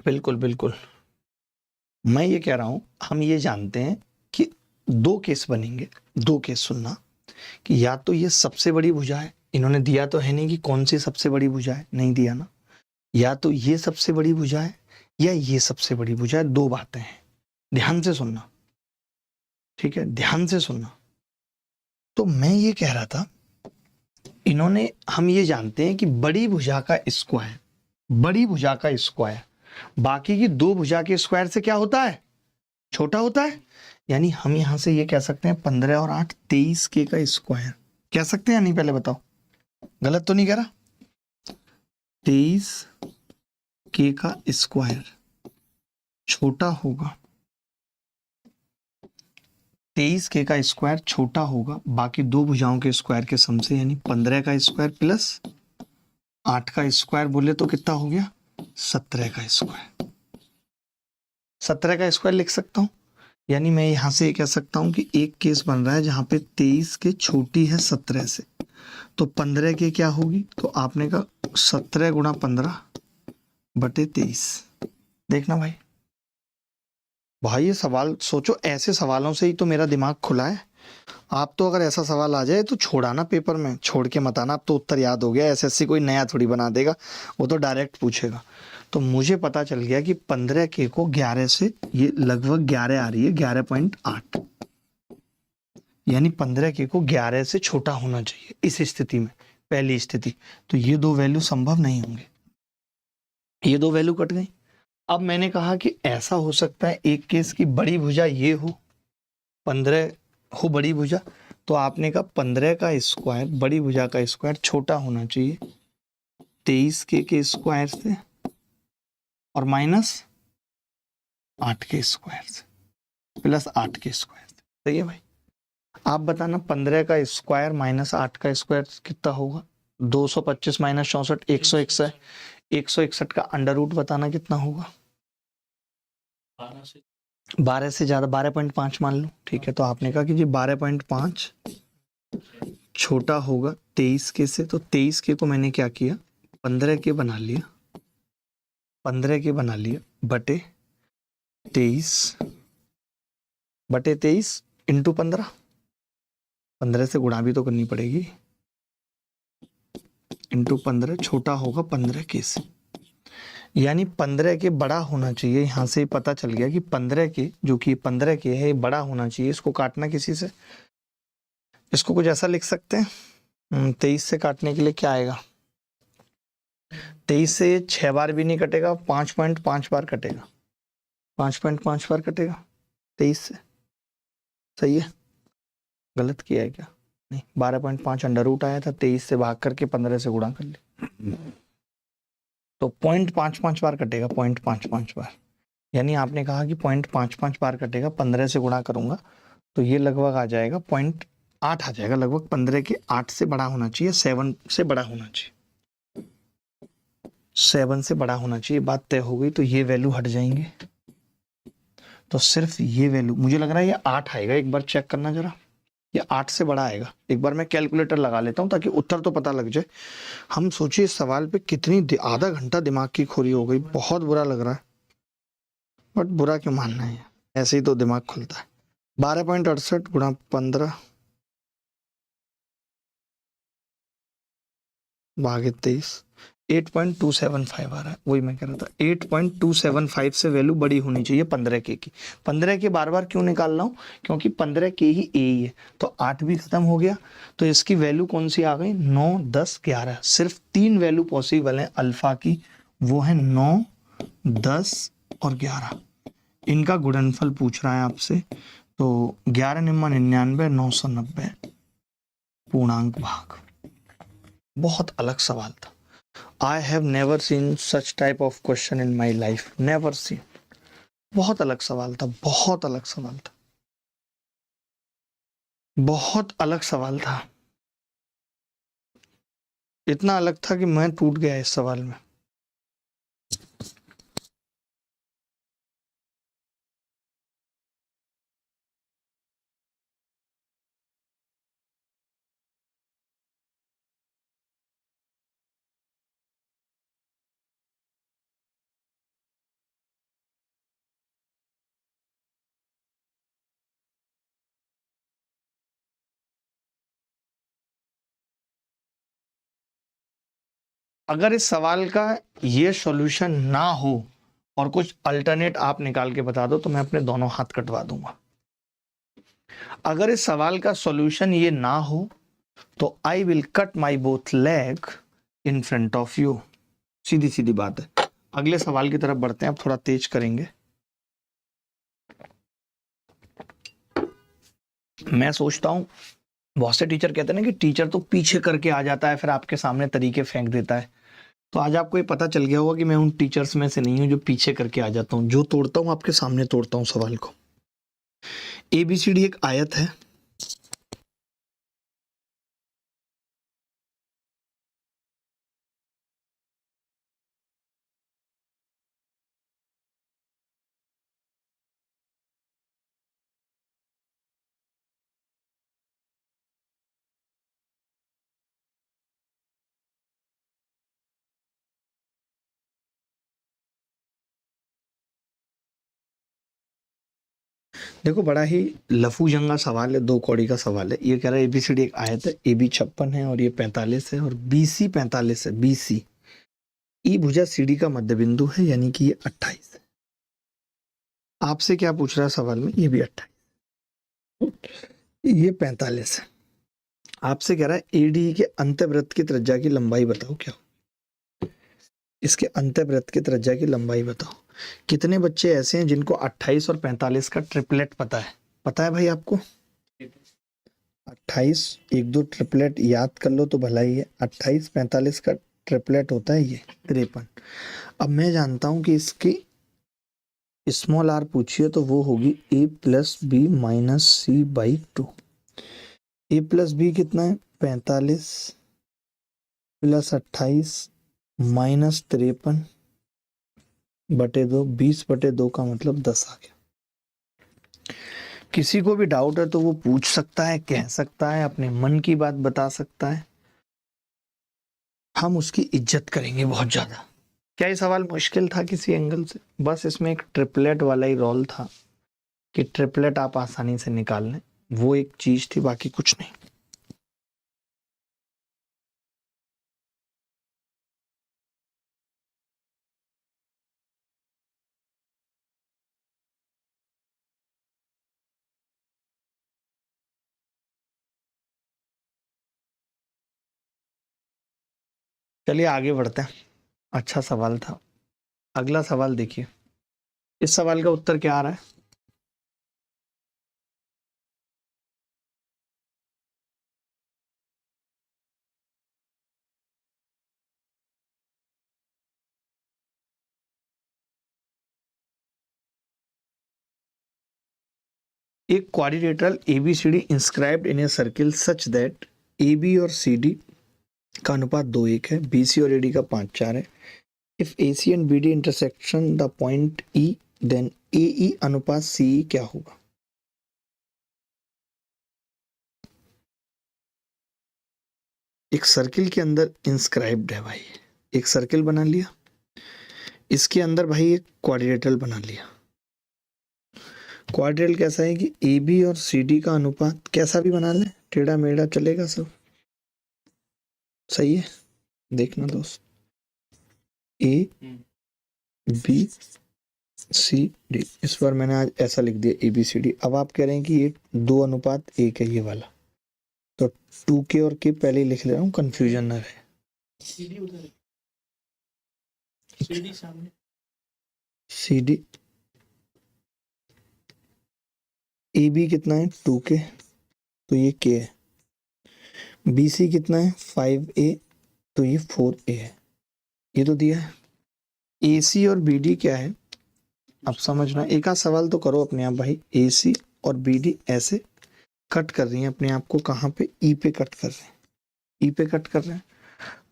बिल्कुल बिल्कुल, मैं ये कह रहा हूं, हम ये जानते हैं कि दो केस बनेंगे, दो केस सुनना, कि या तो ये सबसे बड़ी भुजा है, इन्होंने दिया तो है नहीं कि कौन सी सबसे बड़ी भुजा है, नहीं दिया ना, या तो ये सबसे बड़ी भुजा है या ये सबसे बड़ी भुजा है, दो बातें हैं, ध्यान से सुनना, ठीक है, ध्यान से सुनना। तो मैं ये कह रहा था, इन्होंने, हम ये जानते हैं कि बड़ी भुजा का स्क्वायर, बड़ी भुजा का स्क्वायर बाकी की दो भुजा के स्क्वायर से क्या होता है? छोटा होता है। यानी हम यहां से ये कह सकते हैं 15 और 8 23 के का स्क्वायर कह सकते हैं या नहीं? पहले बताओ, गलत तो नहीं कह रहा? 23 के का स्क्वायर छोटा होगा, 23 के का स्क्वायर छोटा होगा बाकी दो भुजाओं के स्क्वायर के सम से, यानी 15 का स्क्वायर प्लस 8 का स्क्वायर बोले तो कितना हो गया? 17 का स्क्वायर। 17 का स्क्वायर लिख सकता हूं, यानी मैं यहां से ये कह सकता हूं कि एक केस बन रहा है जहां पे 23 के छोटी है 17 से, तो 15 के क्या होगी? तो आपने कहा 17 गुणा 15 बटे 23। देखना भाई, भाई ये सवाल सोचो, ऐसे सवालों से ही तो मेरा दिमाग खुला है। आप तो अगर ऐसा सवाल आ जाए तो छोड़ाना पेपर में, छोड़ के मत आना, अब तो उत्तर याद हो गया, एसएससी कोई नया थोड़ी बना देगा, वो तो डायरेक्ट पूछेगा। तो मुझे पता चल गया कि 15 के को 11 से, ये लगभग 11 आ रही है, 11.8, यानी 15 के को 11 से छोटा होना चाहिए इस स्थिति में, पहली स्थिति। तो ये दो वैल्यू संभव नहीं होंगे, ये दो वैल्यू कट गई। अब मैंने कहा कि ऐसा हो सकता है एक केस की बड़ी भुजा ये हो, 15 हो बड़ी भुजा, तो आपने कहा 15 का स्क्वायर, बड़ी भुजा का स्क्वायर छोटा होना चाहिए 23 के स्क्वायर से और माइनस 8 के स्क्वायर से प्लस 8 के स्क्वायर से। सही है भाई? आप बताना 15 का स्क्वायर माइनस 8 का स्क्वायर कितना होगा? 225 माइनस 64 161, 161 का अंडर रूट बताना कितना होगा? 12 से ज्यादा, 12.5 मान लो, ठीक है। तो आपने कहा कि जी 12.5 छोटा होगा 23 के से, तो 23 के को मैंने क्या किया? 15 के बना लिया, 15 के बना लिया बटे 23 इंटू 15, 15 से गुणा भी तो करनी पड़ेगी, इंटू 15 छोटा होगा 15 के से, यानी 15 के बड़ा होना चाहिए। यहां से पता चल गया कि 15 के, जो कि 15 के है, बड़ा होना चाहिए। इसको काटना किसी से, इसको कुछ ऐसा लिख सकते हैं, 23 से काटने के लिए क्या आएगा? 23 से 6 बार भी नहीं कटेगा, 5.5 बार कटेगा, 5.5 बार कटेगा 23 से। सही है? गलत किया है क्या? नहीं, 12.5 अंडर रूट आया था, 23 से भाग करके 15 से गुणा कर ले, तो 0.55 बार कटेगा, 0.55 बार। यानी आपने कहा कि 0.55 बार कटेगा, 15 से गुणा करूंगा तो ये लगभग आ जाएगा 0.8 आ जाएगा, लगभग 15 के 8 से बड़ा होना चाहिए, 7 से बड़ा होना चाहिए, 7 से बड़ा होना चाहिए। बात तय हो गई। तो ये वैल्यू हट जाएंगे, तो सिर्फ ये वैल्यू, मुझे लग रहा है ये 8 आएगा, एक बार चेक करना जरा, ये 8 से बड़ा आएगा। एक बार मैं कैलकुलेटर लगा लेता हूं ताकि उत्तर तो पता लग जाए। हम सोचिए इस सवाल पे कितनी आधा घंटा दिमाग की खोरी हो गई, बहुत बुरा लग रहा है, बट बुरा क्यों मानना है, ऐसे ही तो दिमाग खुलता है। 12.68 गुणा 15 भागे 23, 8.275 आ रहा है। वही मैं कह रहा था, 8.275 से वैल्यू बड़ी होनी चाहिए 15 के की। 15 के बार बार क्यों निकाल रहा हूं? क्योंकि 15 के ही ए ही है, तो 8 भी खत्म हो गया, तो इसकी वैल्यू कौन सी आ गई? 9, 10, 11। सिर्फ 3 वैल्यू पॉसिबल है अल्फा की, वो है 9, 10 और 11। इनका गुणनफल पूछ रहा है आपसे, तो 11 निम्मा 99, 990 पूर्णांक भाग। बहुत अलग सवाल था। I have never seen such type of question in my life. Never seen. बहुत अलग सवाल था, बहुत अलग सवाल था। बहुत अलग सवाल था, इतना अलग था कि मैं टूट गया इस सवाल में। अगर इस सवाल का ये सॉल्यूशन ना हो और कुछ अल्टरनेट आप निकाल के बता दो तो मैं अपने दोनों हाथ कटवा दूंगा। अगर इस सवाल का सॉल्यूशन ये ना हो तो I will cut my both leg in front of you. सीधी सीधी बात है। अगले सवाल की तरफ बढ़ते हैं, अब थोड़ा तेज करेंगे। मैं सोचता हूं बहुत से टीचर कहते हैं ना कि टीचर तो पीछे करके आ जाता है फिर आपके सामने तरीके फेंक देता है, तो आज आपको ये पता चल गया होगा कि मैं उन टीचर्स में से नहीं हूं जो पीछे करके आ जाता हूं, जो तोड़ता हूं आपके सामने तोड़ता हूं सवाल को। एबीसीडी एक आयत है, देखो बड़ा ही लफूजंगा सवाल है, 2 कौड़ी का सवाल है। ये कह रहा है एबीसीडी एक आयत है, ए बी 56 है और ये 45 है और बी सी 45 है। बी सी ई भुजा सीडी का मध्य बिंदु है, यानी कि ये 28 है। आपसे क्या पूछ रहा है सवाल में, ये भी 28, ये 45 है। आपसे कह रहा है एडी के अंतःवृत्त की त्रिज्या की लंबाई बताओ क्या हो। इसके अंतःवृत्त की त्रिज्या की लंबाई बताओ। कितने बच्चे ऐसे हैं जिनको 28 और 45 का ट्रिपलेट पता है? पता है भाई आपको? 28 एक दो ट्रिपलेट याद कर लो तो भला ही है। 28 45 का ट्रिपलेट होता है ये 53। अब मैं जानता हूं कि इसकी स्मॉल आर पूछिए तो वो होगी a plus B minus C by 2। A plus B कितना है? 45 प्लस 28 माइनस 53 बटे 2, 20 बटे 2 का मतलब 10 आ गया। किसी को भी डाउट है तो वो पूछ सकता है, कह सकता है, अपने मन की बात बता सकता है, हम उसकी इज्जत करेंगे बहुत ज्यादा। क्या ये सवाल मुश्किल था किसी एंगल से? बस इसमें एक ट्रिपलेट वाला ही रोल था कि ट्रिपलेट आप आसानी से निकाल लें, वो एक चीज थी, बाकी कुछ नहीं। चलिए आगे बढ़ते हैं, अच्छा सवाल था। अगला सवाल देखिए, इस सवाल का उत्तर क्या आ रहा है? एक quadrilateral ABCD inscribed in a circle such that AB और CD का अनुपात 2:1 है, BC और AD का 5:4 है। If AC and BD intersection the point E then AE अनुपात CE क्या होगा? एक सर्किल के अंदर इंस्क्राइब्ड है भाई, एक सर्किल बना लिया, इसके अंदर भाई एक क्वाड्रिलेटरल बना लिया। क्वाड्रिलेटरल कैसा है कि AB और CD का अनुपात कैसा भी बना ले, टेढ़ा मेढ़ा चलेगा, सब सही है। देखना दोस्त, A B C D, इस बार मैंने आज ऐसा लिख दिया ABCD। अब आप कह रहे हैं कि ये 2:1 है ये वाला, तो 2K और K पहले ही लिख ले रहा हूँ, कंफ्यूजन ना रहे। सीडी उधर है, सीडी सामने। CD AB कितना है? 2K, तो ये K है। BC कितना है? 5A, तो ये 4A है। ये तो दिया है। AC और BD क्या है? अब समझना, एक आध सवाल तो करो अपने आप भाई। AC और BD ऐसे, कट कर रही हैं अपने आप को, कहाँ पे, ई पे कट कर रहे हैं, ई पे कट कर रहे हैं।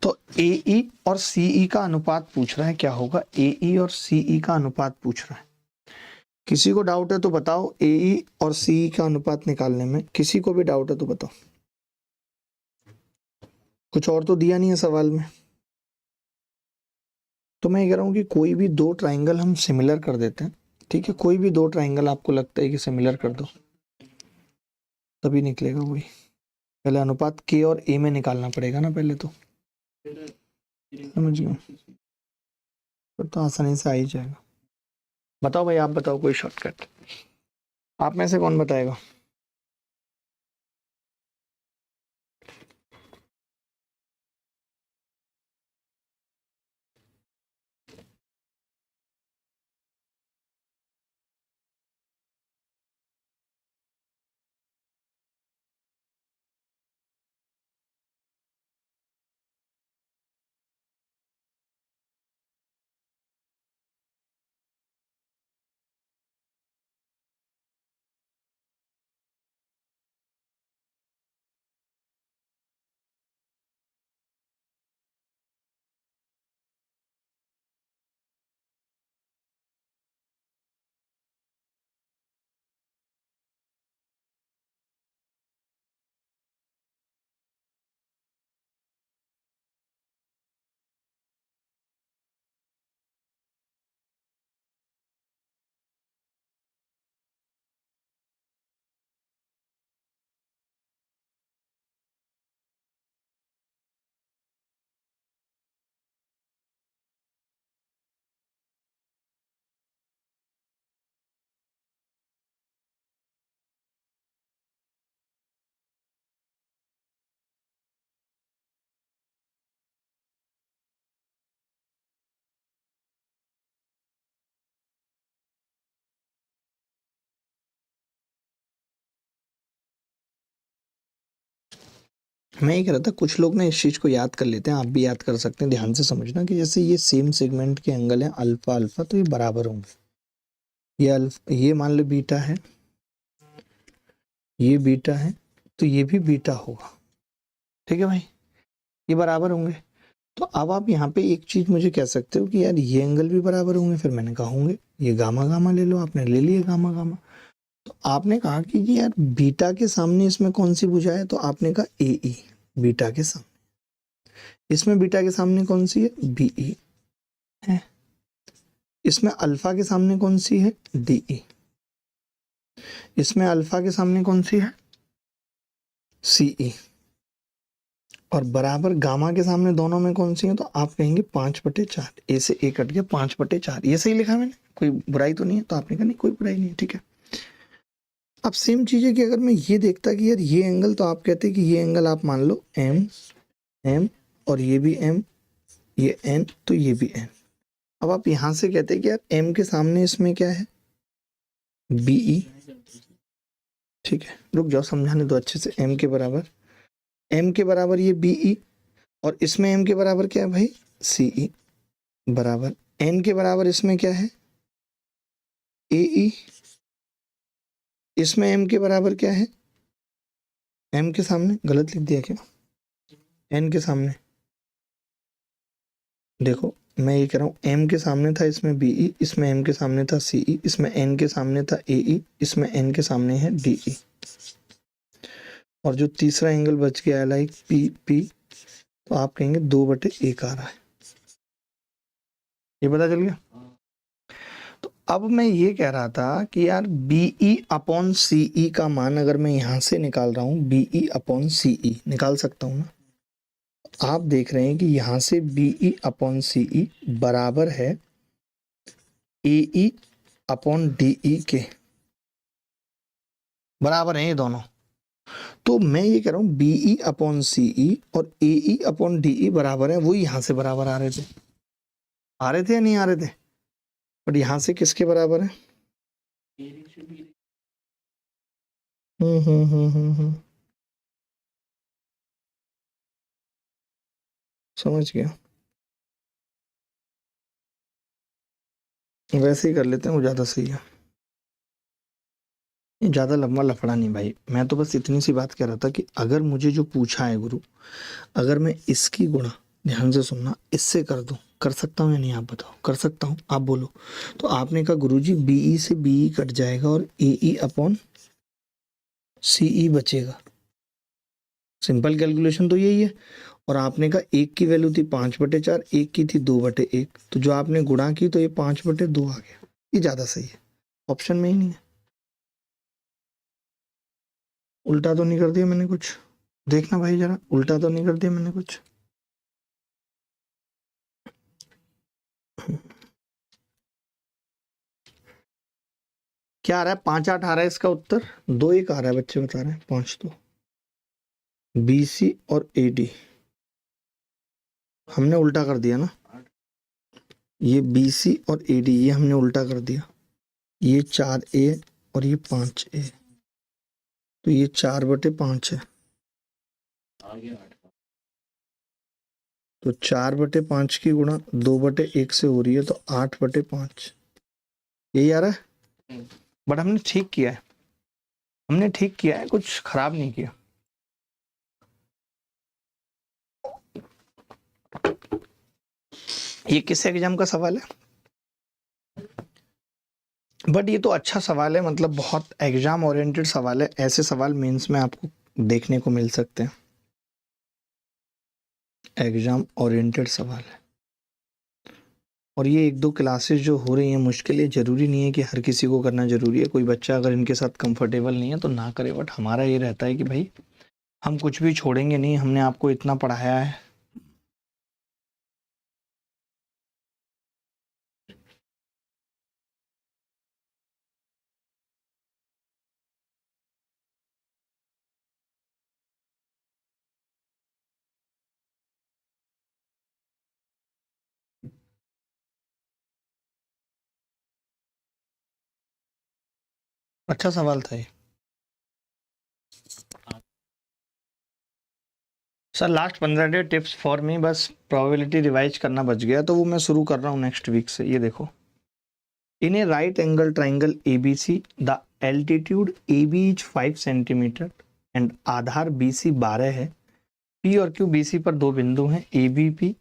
तो ए और सीई का अनुपात पूछ रहा है, क्या होगा, ए और सीई का अनुपात पूछ रहा है। किसी को डाउट है तो बताओ, ए और सीई का अनुपात निकालने में किसी को भी डाउट है तो बताओ। कुछ और तो दिया नहीं है सवाल में। तो मैं ये कह रहा हूँ कि कोई भी दो ट्राइंगल हम सिमिलर कर देते हैं, ठीक है, कोई भी दो ट्राइंगल आपको लगता है कि सिमिलर कर दो, तभी निकलेगा वही। पहले अनुपात के और ए में निकालना पड़ेगा ना पहले, तो समझ गए, फिर तो आसानी से आ ही जाएगा। बताओ भाई, आप बताओ कोई शॉर्टकट, आप में से कौन बताएगा। मैं ये कह रहा था, कुछ लोग ना इस चीज को याद कर लेते हैं, आप भी याद कर सकते हैं, ध्यान से समझना कि जैसे ये सेम सेगमेंट के एंगल है अल्फा अल्फा, तो ये बराबर होंगे। ये अल्फा, ये मान लो बीटा है, ये बीटा है, तो ये भी बीटा होगा, ठीक है भाई, ये बराबर होंगे। तो अब आप यहाँ पे एक चीज मुझे कह सकते हो कि यार ये एंगल भी बराबर होंगे, फिर मैंने कहा होंगे, ये गामा गामा ले लो, आपने ले लिया गामा गामा। तो आपने कहा कि यार बीटा के सामने इसमें कौन सी भुजा है, तो आपने कहा ए ई, बीटा के सामने। इसमें बीटा के सामने कौन सी है, बी ई है। इसमें अल्फा के सामने कौन सी है, डी ई। इसमें अल्फा के सामने कौन सी है, सी ई। और बराबर गामा के सामने दोनों में कौन सी है, तो आप कहेंगे 5/4। ए से ए कट गया, 5/4। ये सही लिखा मैंने, कोई बुराई तो नहीं है, तो आपने कहा नहीं कोई बुराई नहीं है, ठीक है। अब सेम चीज है कि अगर मैं ये देखता कि यार ये एंगल, तो आप कहते कि ये एंगल आप मान लो एम एम, और ये भी एम, ये एन, तो ये भी एन। अब आप यहां से कहते कि यार एम के सामने इसमें क्या है, बीई, ठीक है, रुक जाओ समझाने दो अच्छे से। एम के बराबर, एम के बराबर ये बीई, और इसमें एम के बराबर क्या है भाई, सीई, बराबर एन के बराबर इसमें क्या है, एई। इसमें एम के बराबर क्या है, एम के सामने, गलत लिख दिया क्या, एन के सामने, देखो मैं ये कह रहा हूँ एम के सामने था इसमें बीई, इसमें एम के सामने था सीई, इसमें एन के सामने था एई, इसमें एन के सामने है डीई। और जो तीसरा एंगल बच गया है लाइक पी पी, तो आप कहेंगे 2/1 आ रहा है। ये पता चल गया। तो अब मैं ये कह रहा था कि यार बीई अपॉन सीई का मान अगर मैं यहां से निकाल रहा हूं, बीई अपॉन सीई निकाल सकता हूं ना। आप देख रहे हैं कि यहां से बीई अपॉन सीई बराबर है एई अपॉन डीई के, बराबर है ये दोनों। तो मैं ये कह रहा हूं बीई अपॉन सीई और एई अपॉन डीई बराबर है, वो यहां से बराबर आ रहे थे, आ रहे थे या नहीं आ रहे थे, बट यहां से किसके बराबर है, समझ गया। वैसे ही कर लेते हैं, वो ज्यादा सही है। ये ज़्यादा लंबा लफड़ा नहीं भाई, मैं तो बस इतनी सी बात कह रहा था कि अगर मुझे जो पूछा है गुरु, अगर मैं इसकी गुणा, ध्यान से सुनना, इससे कर दूं, कर सकता हूँ या नहीं? आप बताओ, कर सकता हूँ? आप बोलो। तो आपने कहा गुरुजी बीई से बीई कट जाएगा और एई अपॉन सीई बचेगा। सिंपल कैलकुलेशन तो यही है। और आपने कहा एक की वैल्यू थी 5/4, एक की थी 2/1, तो जो आपने गुणा की तो ये 5/2 आ गया। ये ज़्यादा सही है, ऑप्शन में ही नहीं है। उल्टा तो नहीं कर दिया मैंने कुछ? देखना भाई जरा, उल्टा तो नहीं कर दिया मैंने कुछ? क्या आ रहा है? 5/8 आ रहा है इसका उत्तर। 2/1 आ रहा है, बच्चे बता रहे हैं 5 तो। BC और AD हमने उल्टा कर दिया ना, ये BC और AD ये हमने उल्टा कर दिया। ये 4A और ये 5A, तो ये 4/5 है। तो 4/5 की गुणा 2/1 से हो रही है, तो 8/5 यही आ रहा है। बट हमने ठीक किया है, हमने ठीक किया है, कुछ खराब नहीं किया। ये किस एग्जाम का सवाल है? बट ये तो अच्छा सवाल है, मतलब बहुत एग्जाम ओरिएंटेड सवाल है। ऐसे सवाल मेंस में आपको देखने को मिल सकते हैं, एग्जाम ओरिएंटेड सवाल है। और ये 1-2 क्लासेस जो हो रही हैं मुश्किल, ये ज़रूरी नहीं है कि हर किसी को करना ज़रूरी है। कोई बच्चा अगर इनके साथ कंफर्टेबल नहीं है तो ना करे, बट हमारा ये रहता है कि भाई हम कुछ भी छोड़ेंगे नहीं, हमने आपको इतना पढ़ाया है। अच्छा सवाल था ये sir. Last 15 day tips for me, बस प्रोबेबिलिटी रिवाइज करना बच गया, तो वो मैं शुरू कर रहा हूँ नेक्स्ट वीक से। ये देखो, in a right angle triangle ABC the altitude AB is 5 centimetre and आधार BC 12 है। P और Q BC पर दो बिंदु हैं। ABP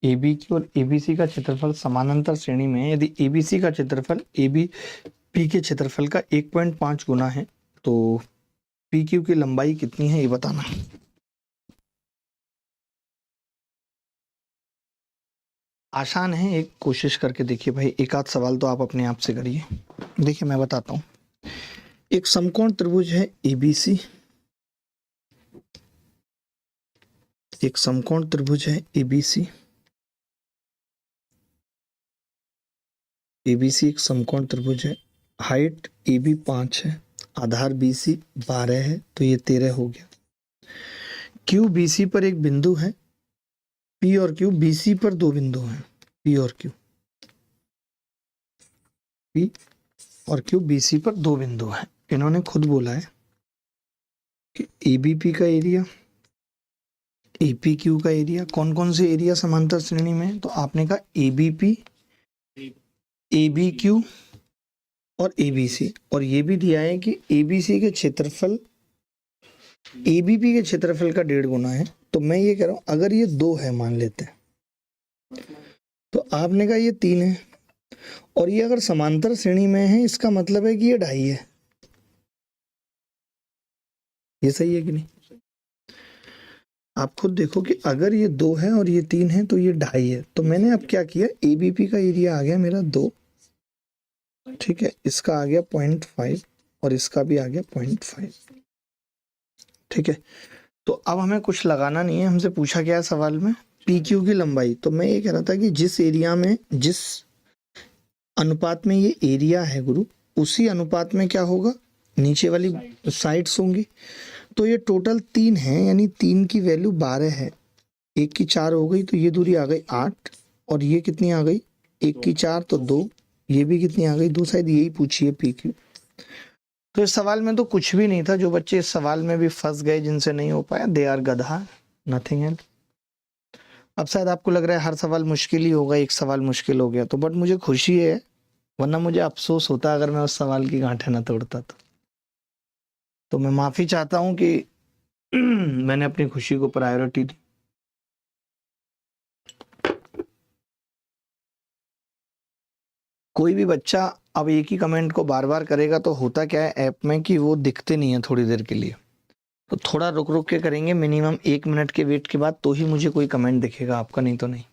ABQ और ABC का क्षेत्रफल समानांतर श्रेणी में है। यदि ABC का क्षेत्रफल ABP के क्षेत्रफल का 1.5 गुना है तो PQ की लंबाई कितनी है, ये बताना। आसान है, एक कोशिश करके देखिए भाई, एक आध सवाल तो आप अपने आप से करिए। देखिए मैं बताता हूँ, एक समकोण त्रिभुज है ABC, एक समकोण त्रिभुज है ABC। ABC एक समकोण त्रिभुज है, हाइट AB 5 है, आधार BC 12 है, तो ये 13 हो गया। Q BC पर एक बिंदु है, P और Q BC पर दो बिंदु हैं। P और Q BC पर दो बिंदु हैं। इन्होंने खुद बोला है कि ABP का एरिया, APQ का एरिया, कौन कौन से एरिया समांतर श्रेणी में? तो आपने कहा ABP, ABQ और ABC, और ये भी दिया है कि ABC के क्षेत्रफल ABP के क्षेत्रफल का 1.5 गुना है। तो मैं ये कह रहा हूं, अगर ये 2 है मान लेते हैं, तो आपने कहा ये 3 है, और ये अगर समांतर श्रेणी में है, इसका मतलब है कि ये 2.5 है। ये सही है कि नहीं? आप खुद देखो कि अगर ये 2 है और ये 3 है तो ये 2.5 है। तो मैंने अब क्या किया, ABP का एरिया आ गया मेरा 2, ठीक है, इसका आ गया 0.5 और इसका भी आ गया 0.5, ठीक है। तो अब हमें कुछ लगाना नहीं है, हमसे पूछा गया सवाल में PQ की लंबाई। तो मैं ये कह रहा था कि जिस एरिया में, जिस अनुपात में ये एरिया है गुरु, उसी अनुपात में क्या होगा, नीचे वाली साइड्स होंगी। तो ये टोटल 3 है, यानी 3 की वैल्यू 12 है, 1 की 4 हो गई, तो ये दूरी आ गई 8, और ये कितनी आ गई, 1 की 4 तो 2, ये भी कितनी आ गई 2, शायद यही पूछी है PQ। तो इस सवाल में तो कुछ भी नहीं था। जो बच्चे इस सवाल में भी फंस गए, जिनसे नहीं हो पाया, दे आर गधा, नथिंग एल्स। अब शायद आपको लग रहा है हर सवाल मुश्किल ही होगा, एक सवाल मुश्किल हो गया तो, बट मुझे खुशी है, वरना मुझे अफसोस होता अगर मैं उस सवाल की गांठें न तोड़ता तो। तो मैं माफी चाहता हूं कि मैंने अपनी खुशी को प्रायोरिटी दी। कोई भी बच्चा अब एक ही कमेंट को बार बार करेगा तो होता क्या है ऐप में कि वो दिखते नहीं है थोड़ी देर के लिए, तो थोड़ा रुक रुक के करेंगे, मिनिमम 1 मिनट के वेट के बाद तो ही मुझे कोई कमेंट दिखेगा आपका, नहीं तो नहीं।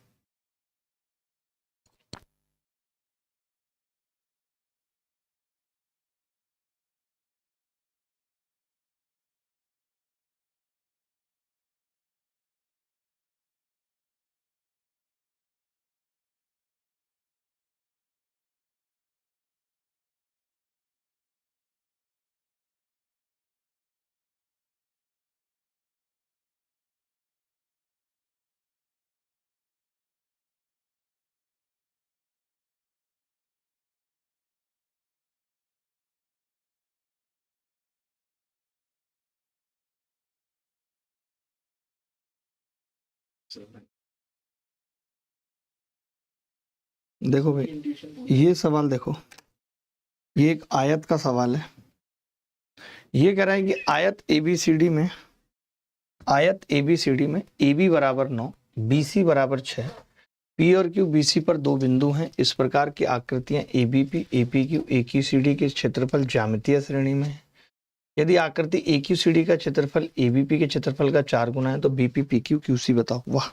देखो भाई, ये सवाल देखो, ये एक आयत का सवाल है। ये कह रहा है कि आयत एबीसीडी में, आयत एबीसीडी में ए बी बराबर 9, बी सी बराबर 6, पी और क्यू बी सी पर 2 बिंदु हैं। इस प्रकार की आकृतियां A B P, A P Q, A Q C D के क्षेत्रफल ज्यामितीय श्रेणी में है। यदि आकृति ए क्यू सी डी का क्षेत्रफल ए बी पी के क्षेत्रफल का 4 गुना है तो B P P Q Q C बताओ। वाह,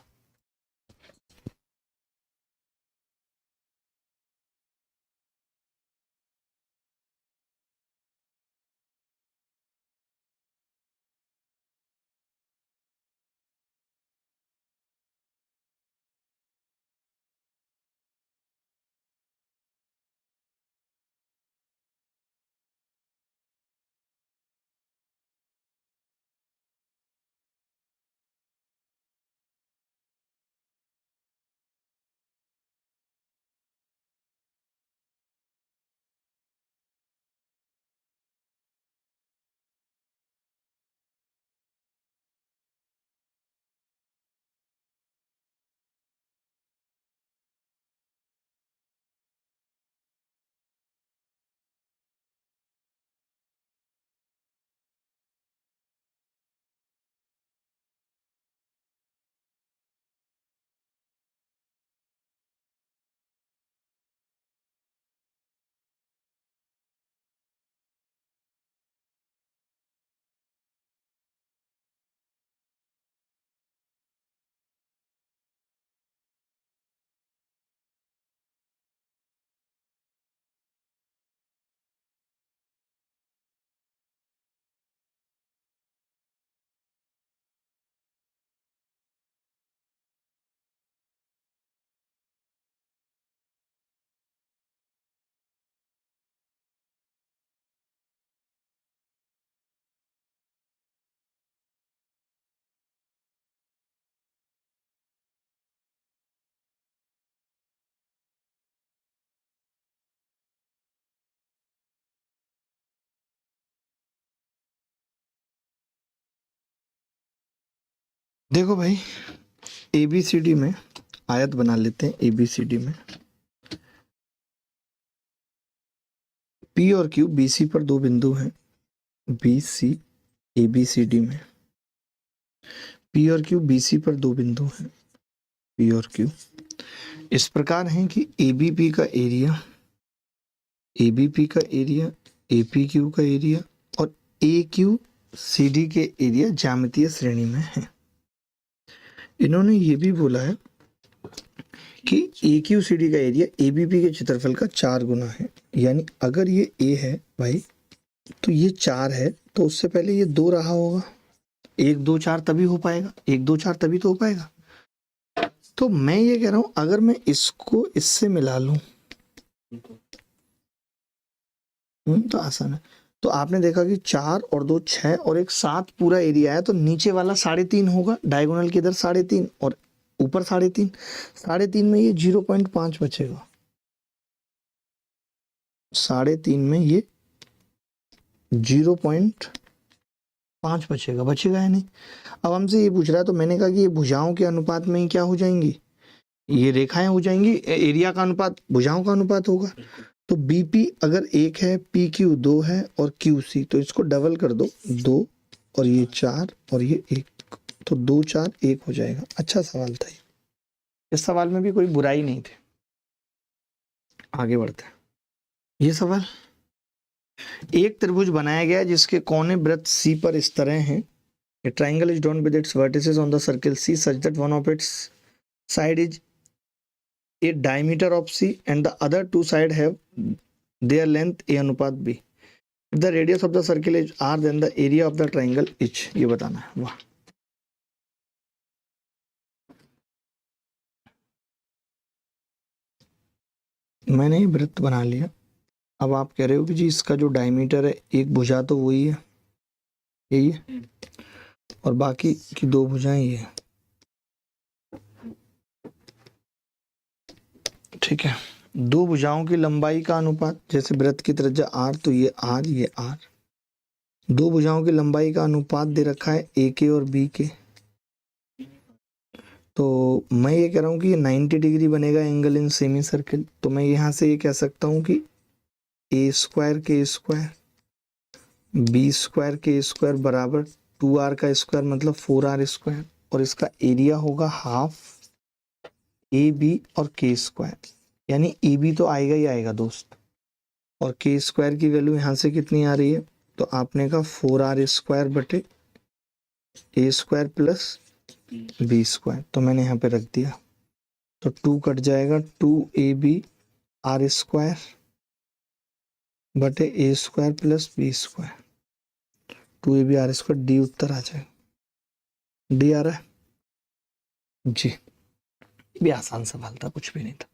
देखो भाई, एबीसीडी में आयत बना लेते हैं। एबीसीडी में पी और क्यू बी सी पर 2 बिंदु हैं। बी सी एबीसीडी में पी और क्यू बी सी पर 2 बिंदु हैं। पी और क्यू इस प्रकार हैं कि एबीपी का एरिया, एबीपी का एरिया, एपी क्यू का एरिया और ए क्यू सी डी के एरिया ज्यामितीय श्रेणी में है। इन्होंने ये भी बोला है कि ए क्यू सी डी का एरिया एबीपी के क्षेत्रफल का 4 गुना है। यानी अगर ये ए है भाई तो ये 4 है, तो उससे पहले ये 2 रहा होगा। 1 2 4 तभी हो पाएगा, 1 2 4 तभी तो हो पाएगा। तो मैं ये कह रहा हूं अगर मैं इसको इससे मिला लूं तो आसान है। तो आपने देखा कि 4 और 2 6 और 1 7 पूरा एरिया है, तो नीचे वाला 3.5 होगा, डायगोनल के इधर 3.5 और ऊपर 3.5, 3.5 में ये 0.5 बचेगा, 3.5 में ये 0.5 बचेगा, बचेगा या नहीं। अब हमसे ये पूछ रहा है, तो मैंने कहा कि ये भुजाओं के अनुपात में ही क्या हो जाएंगी, ये रेखाएं हो जाएंगी, एरिया का अनुपात भुजाओं का अनुपात होगा। तो बीपी अगर 1 है, पी क्यू 2 है और क्यू सी, तो इसको डबल कर दो, 2 और ये 4 और ये 1, तो 2 4 1 हो जाएगा। अच्छा सवाल था ये, इस सवाल में भी कोई बुराई नहीं थी। आगे बढ़ते हैं। ये सवाल, एक त्रिभुज बनाया गया जिसके कोने वृत्त सी पर इस तरह हैं। A triangle is drawn with its vertices on the circle C such that one of its side is a diameter of C and the other two sides have their length A अनुपात B. If the radius of the circle is R then the area of the triangle is, ये बताना है। वाह, मैंने ये वृत्त बना लिया। अब आप कह रहे हो कि जी इसका जो डायमीटर है, एक भुजा तो वही है, यही है, और बाकी की दो भुजाएं ये है। ठीक है, दो भुजाओं की लंबाई का अनुपात, जैसे वृत्त की त्रिज्या R तो ये R, ये R। दो भुजाओं की लंबाई का अनुपात दे रखा है ए के और बी के। तो मैं ये कह रहा हूँ कि ये 90 डिग्री बनेगा एंगल इन सेमी सर्किल। तो मैं यहाँ से ये कह सकता हूँ कि ए स्क्वायर के स्क्वायर बी स्क्वायर के स्क्वायर बराबर 2r का स्क्वायर मतलब 4r स्क्वायर, और इसका एरिया होगा हाफ ए बी और के स्क्वायर, यानी ए बी तो आएगा ही आएगा दोस्त। और के स्क्वायर की वैल्यू यहाँ से कितनी आ रही है, तो आपने कहा 4r स्क्वायर बटे a square plus b square, तो मैंने यहाँ पे रख दिया। तो 2 कट जाएगा, 2ab आर स्क्वायर बटे a square plus b square, 2ab r square, D उत्तर आ जाएगा। डी आ रहा है जी। ये भी आसान सवाल था, कुछ भी नहीं था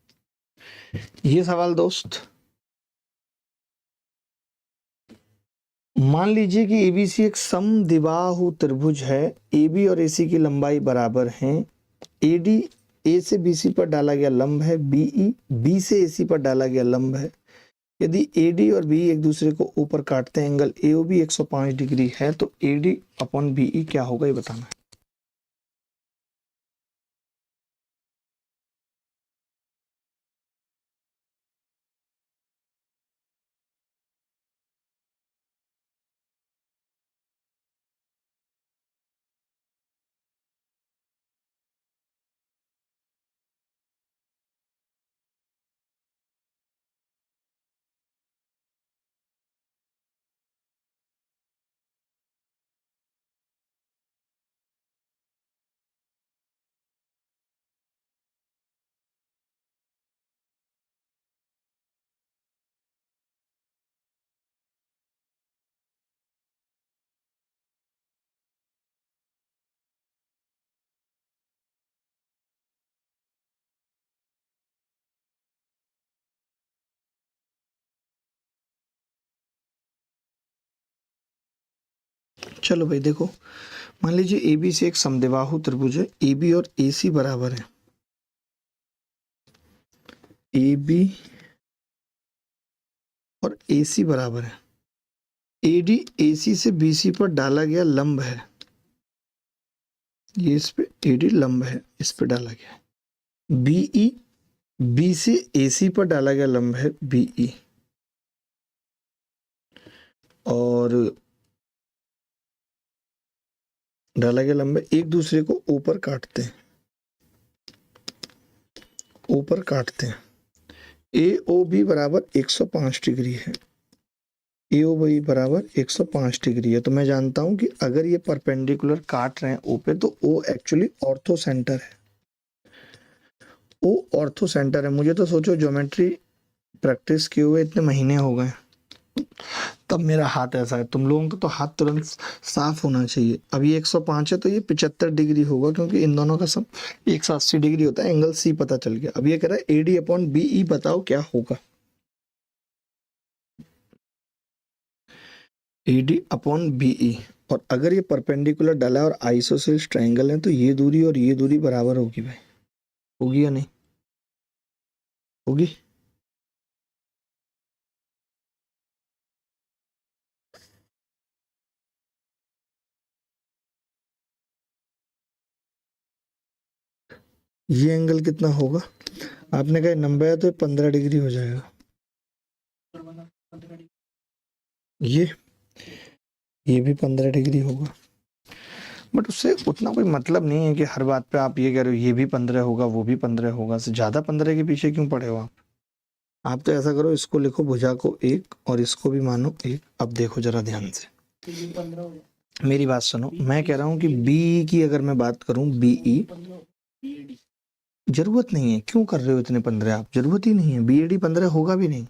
ये सवाल दोस्त। मान लीजिए कि एबीसी एक समद्विबाहु त्रिभुज है, एबी और एसी की लंबाई बराबर है। एडी ए से बीसी पर डाला गया लंब है, बीई बी से एसी पर डाला गया लंब है। यदि एडी और बी एक दूसरे को ऊपर काटते हैं, एंगल एओबी 105 डिग्री है, तो एडी अपॉन बीई क्या होगा, ये बताना है। चलो भाई देखो, मान लीजिए ए बी से एक समद्विबाहु त्रिभुज है, ए बी और ए सी बराबर है। ए बी और ए सी बराबर है। ए डी ए सी से बी सी पर डाला गया लंब है, ये इस पे ए डी लंब है, इस पे डाला गया है। बीई बी से ए सी पर डाला गया लंब है, बीई, और डाला गया लंब एक दूसरे को ऊपर काटते हैं, ऊपर काटते हैं। ए ओ बी बराबर 105 डिग्री है, ए ओ बी बराबर 105 डिग्री है। तो मैं जानता हूं कि अगर ये परपेंडिकुलर काट रहे हैं ओ पे, तो ओ एक्चुअली ऑर्थो सेंटर है। ओ ऑर्थो सेंटर है। मुझे तो सोचो ज्योमेट्री प्रैक्टिस किए हुए इतने महीने हो गए, तब मेरा हाथ ऐसा है। तुम लोगों का तो हाथ तुरंत साफ होना चाहिए। अब ये 105 है तो ये 75 डिग्री होगा, क्योंकि इन दोनों का सम 180 डिग्री होता है। एंगल सी पता चल गया। अब ये कह रहा है एडी अपॉन बीई बताओ क्या होगा। एडी अपॉन बीई, और अगर ये परपेंडिकुलर डाला है और आइसोसेल्स ट्रायंगल है, तो ये दूरी और ये दूरी बराबर होगी भाई। होगी या नहीं होगी? ये एंगल कितना होगा? आपने कहा 90 है तो 15 डिग्री हो जाएगा। उत्तर बना 15 डिग्री। ये भी 15 डिग्री होगा, बट उससे उतना कोई मतलब नहीं है कि हर बात पे आप ये कह रहे हो ये भी 15 होगा वो भी 15 होगा, से ज़्यादा 15 के पीछे क्यों पड़े हो आप तो ऐसा करो, इसको लिखो भुजा को 1 और इसको भी मानो 1। अब देखो जरा ध्यान से, तो ये 15 हो गया, मेरी बात सुनो, मैं कह रहा हूँ कि बी की अगर मैं बात करूँ, बीई 15 AD। जरूरत नहीं है, क्यों कर रहे हो इतने 15 आप, जरूरत ही नहीं है, बीएडी 15 होगा भी नहीं।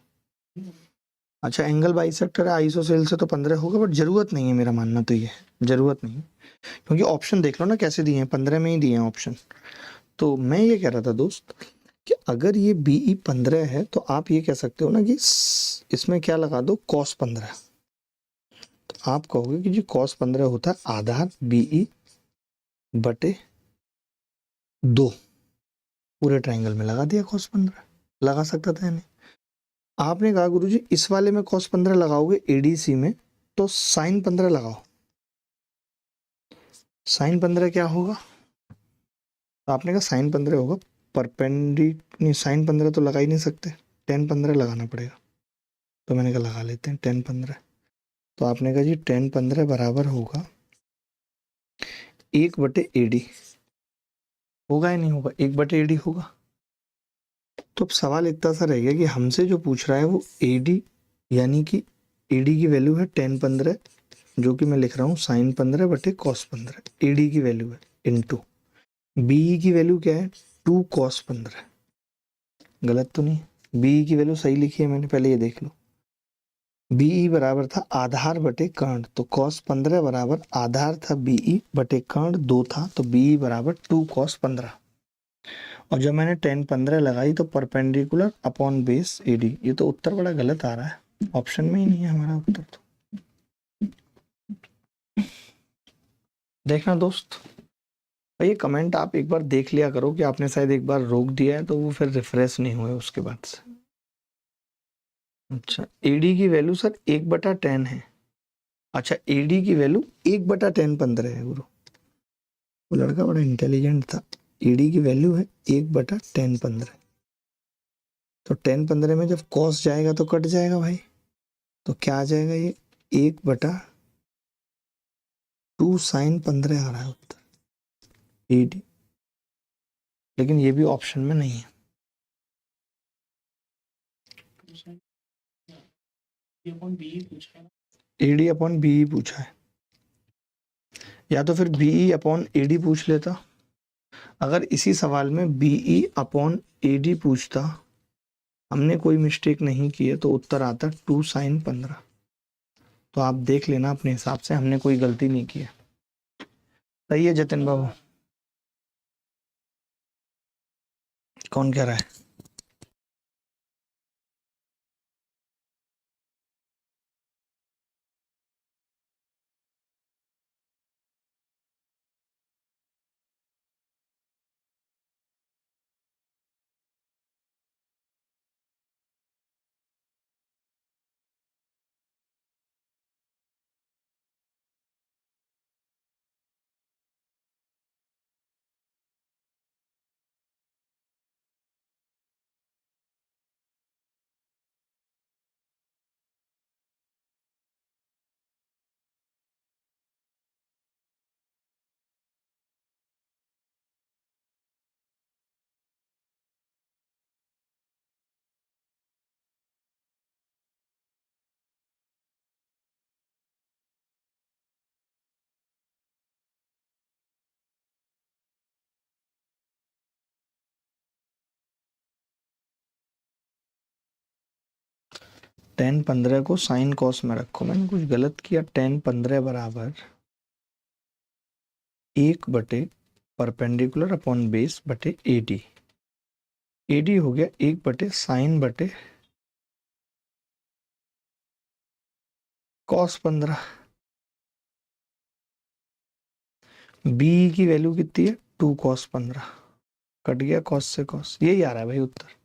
अच्छा एंगल बाइसेक्टर है आइसोसेल से तो 15 होगा, बट जरूरत नहीं है, मेरा मानना तो ये है, जरूरत नहीं, क्योंकि ऑप्शन देख लो ना कैसे दिए हैं, 15 में ही दिए हैं ऑप्शन। तो मैं ये कह रहा था दोस्त कि अगर ये बीई 15 है तो आप ये कह सकते हो ना कि इसमें क्या लगा दो, cos 15। तो आप कहोगे कि जी cos 15 होता है आधार बीई बटे 2, पूरे ट्राइंगल में लगा दिया cos 15, लगा सकता था नहीं। आपने कहा गुरुजी इस वाले में cos 15 लगाओगे एडीसी में तो sin 15 लगाओ, sin 15 क्या होगा, तो आपने कहा sin 15 होगा नहीं, sin 15 तो लगा ही नहीं सकते, tan 15 लगाना पड़ेगा। तो मैंने कहा लगा लेते हैं tan 15। तो आपने कहा जी tan 15 बराबर होगा 1/AD, होगा या नहीं होगा, 1/AD होगा। तो अब सवाल इतना सा रह गया कि हमसे जो पूछ रहा है वो AD, यानी कि AD की वैल्यू है tan 15, जो कि मैं लिख रहा हूँ sin 15 बटे cos 15, AD की वैल्यू है, इनटू BE की वैल्यू क्या है 2 cos 15। गलत तो नहीं, BE की वैल्यू सही लिखी है मैंने, पहले ये देख लो। BE बराबर था आधार बटे कर्ण, तो cos 15 बराबर आधार था BE बटे कर्ण 2 था, तो BE बराबर 2 cos 15। और जब मैंने tan 15 लगाई तो परपेंडिकुलर अपॉन बेस AD। ये तो उत्तर बड़ा गलत आ रहा है, ऑप्शन में ही नहीं है हमारा उत्तर। तो देखना दोस्त, ये कमेंट आप एक बार देख लिया करो कि आपने शायद एक बार रोक दिया है तो वो फिर रिफ्रेश नहीं हुए उसके बाद से। अच्छा AD की वैल्यू सर 1/10 है। अच्छा AD की वैल्यू 1/10 15 है गुरु, वो लड़का बड़ा इंटेलिजेंट था। AD की वैल्यू है 1/10 15, तो 10 15 में जब cos जाएगा तो कट जाएगा भाई, तो क्या आ जाएगा, ये 1/2 sin 15 आ रहा है उत्तर AD, लेकिन ये भी ऑप्शन में नहीं है। ये कौन BE पूछा है, AD अपॉन BE पूछा है, या तो फिर BE अपॉन AD पूछ लेता। अगर इसी सवाल में BE अपॉन AD पूछता, हमने कोई मिस्टेक नहीं की है, तो उत्तर आता 2 sin 15। तो आप देख लेना अपने हिसाब से, हमने कोई गलती नहीं की है। सही है जतिन बाबू, कौन कह रहा है? tan 15 को sin cos में रखो, मैंने कुछ गलत किया। tan 15 बराबर 1 बटे परपेंडिकुलर अपॉन बेस बटे AD। AD हो गया 1 बटे साइन बटे cos 15। B की वैल्यू कितनी है 2 cos 15, कट गया cos से cos, यही आ रहा है भाई उत्तर।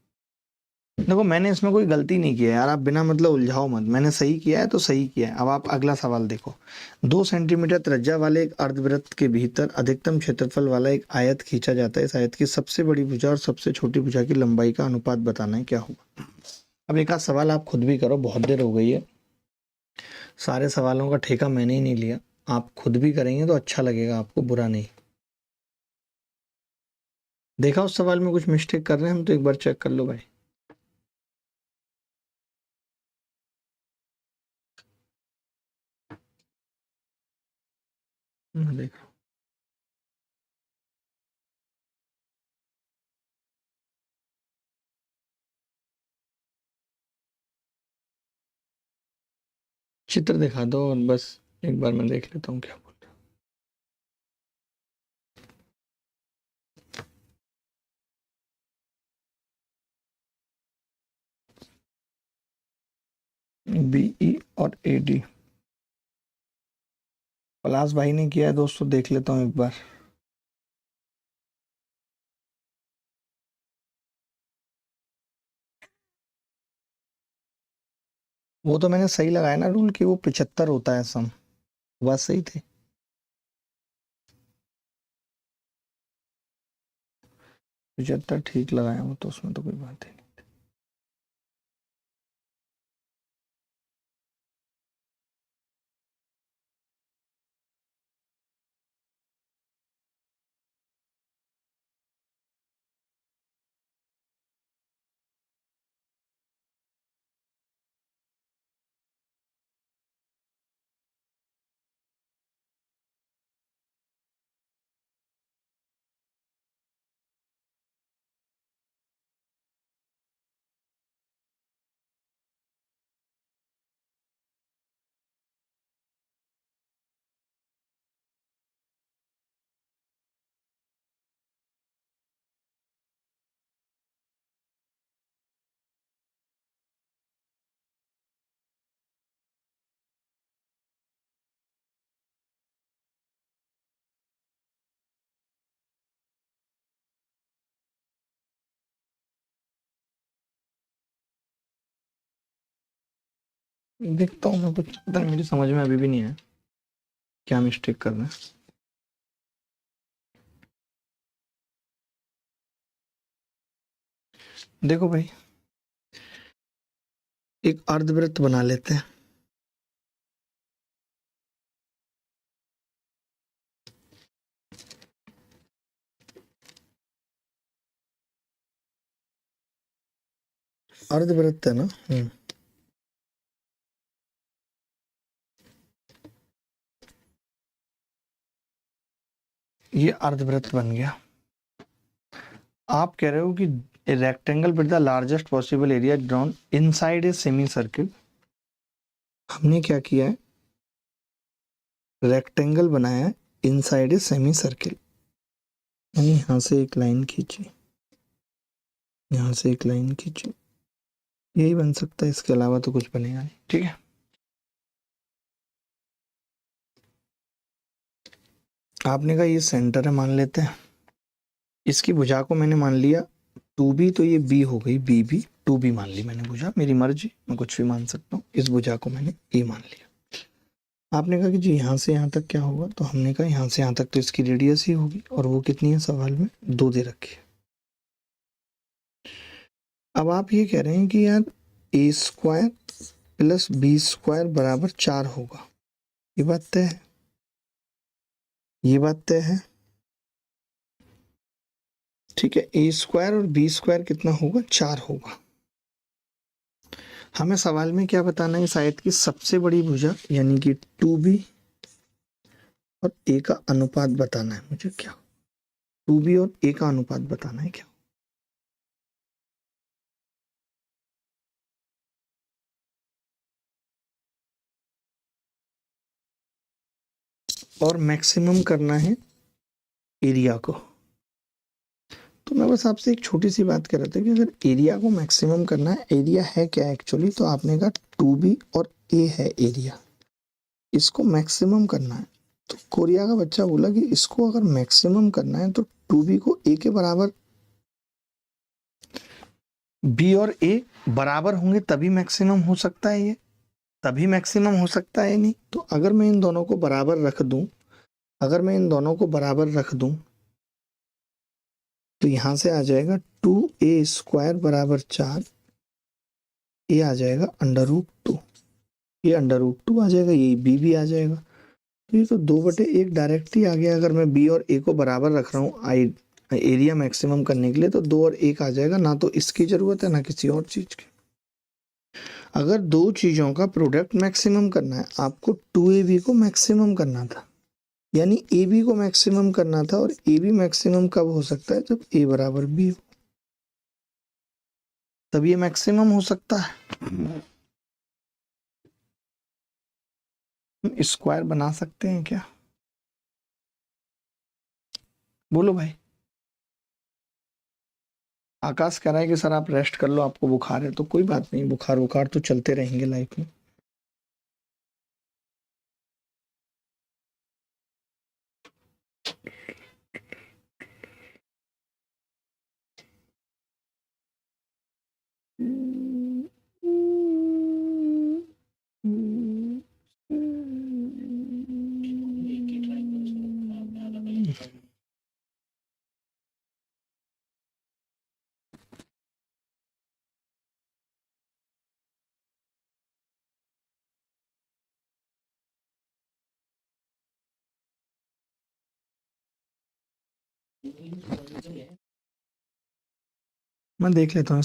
देखो मैंने इसमें कोई गलती नहीं किया है यार, आप बिना मतलब उलझाओ मत, मैंने सही किया है तो सही किया है। अब आप अगला सवाल देखो, 2 सेंटीमीटर त्रिज्या वाले एक अर्धवृत्त के भीतर अधिकतम क्षेत्रफल वाला एक आयत खींचा जाता है। इस आयत की सबसे बड़ी भुजा और सबसे छोटी भुजा की लंबाई का अनुपात बताना है, क्या होगा? अब एक आध सवाल आप खुद भी करो, बहुत देर हो गई है, सारे सवालों का ठेका मैंने ही नहीं लिया, आप खुद भी करेंगे तो अच्छा लगेगा आपको, बुरा नहीं। देखा उस सवाल में कुछ मिस्टेक कर रहे हैं हम तो एक बार चेक कर लो भाई। देखो चित्र दिखा दो और बस एक बार मैं देख लेता हूँ क्या बोल रहे। BE और AD पलाश भाई ने किया है दोस्तों, देख लेता हूँ एक बार। वो तो मैंने सही लगाया ना रूल कि वो 75 होता है सम, बात सही थी। 75 ठीक लगाया वो तो, उसमें तो कोई बात ही नहीं। देखता हूँ मैं, कुछ पता नहीं, मेरी समझ में अभी भी नहीं है क्या मिस्टेक कर रहे हैं। देखो भाई, एक अर्धवृत्त बना लेते हैं। अर्धवृत्त है ना। ये अर्धवृत्त बन गया। आप कह रहे हो कि rectangle with the largest possible area drawn inside a semi circle. हमने क्या किया है, रेक्टेंगल बनाया है इनसाइड ए सेमी सर्किल, यानी यहां से एक लाइन खींची, यहां से एक लाइन खींची, यही बन सकता है, इसके अलावा तो कुछ बनेगा नहीं। ठीक है, आपने कहा ये सेंटर है, मान लेते हैं। इसकी भुजा को मैंने मान लिया 2B, तो ये B हो गई, BB 2B मान ली मैंने भुजा, मेरी मर्जी, मैं कुछ भी मान सकता हूँ। इस भुजा को मैंने A मान लिया। आपने कहा कि जी यहाँ से यहाँ तक क्या होगा, तो हमने कहा यहाँ से यहाँ तक तो इसकी रेडियस ही होगी, और वो कितनी है सवाल में, 2 दे रखी है। अब आप ये कह रहे हैं कि यार A² प्लस B² बराबर 4 होगा, ये बात तय है, ये बात तय है। ठीक है, A² और B² कितना होगा, 4 होगा। हमें सवाल में क्या बताना है, इस आयत की सबसे बड़ी भुजा यानी कि 2B और A का अनुपात बताना है मुझे। क्या 2B और A का अनुपात बताना है क्या। और मैक्सिमम करना है एरिया को। तो मैं बस आपसे एक छोटी सी बात कर रहा था कि अगर एरिया को मैक्सिमम करना है, एरिया है क्या एक्चुअली, तो आपने कहा 2B और A है एरिया, इसको मैक्सिमम करना है। तो कोरिया का बच्चा बोला कि इसको अगर मैक्सिमम करना है तो 2B को A के बराबर, B और A बराबर होंगे तभी मैक्सिमम हो सकता है, ये तभी मैक्सिमम हो सकता है। नहीं तो अगर मैं इन दोनों को बराबर रख दूं, अगर मैं इन दोनों को बराबर रख दूं तो यहां से आ जाएगा 2A² बराबर 4 ए आ जाएगा √2, ये √2 आ जाएगा, ये बी भी आ जाएगा। तो ये तो 2/1 डायरेक्ट ही आ गया। अगर मैं बी और ए को बराबर रख रहा हूँ आई एरिया मैक्सिमम करने के लिए, तो 2 और 1 आ जाएगा। ना तो इसकी ज़रूरत है ना किसी और चीज़ की। अगर दो चीज़ों का प्रोडक्ट मैक्सिमम करना है, आपको 2ab को मैक्सिमम करना था, यानी ए बी को मैक्सिमम करना था। और ए बी मैक्सिमम कब हो सकता है? जब ए बराबर बी हो, तब ये मैक्सिमम हो सकता है। स्क्वायर बना सकते हैं क्या? बोलो भाई। आकाश कह रहा है कि सर आप रेस्ट कर लो, आपको बुखार है। तो कोई बात नहीं, बुखार बुखार तो चलते रहेंगे लाइफ में। एक ही ट्राई करो, उसको आपने अलग अलग कर दिया। मैं देख लेता हूँ।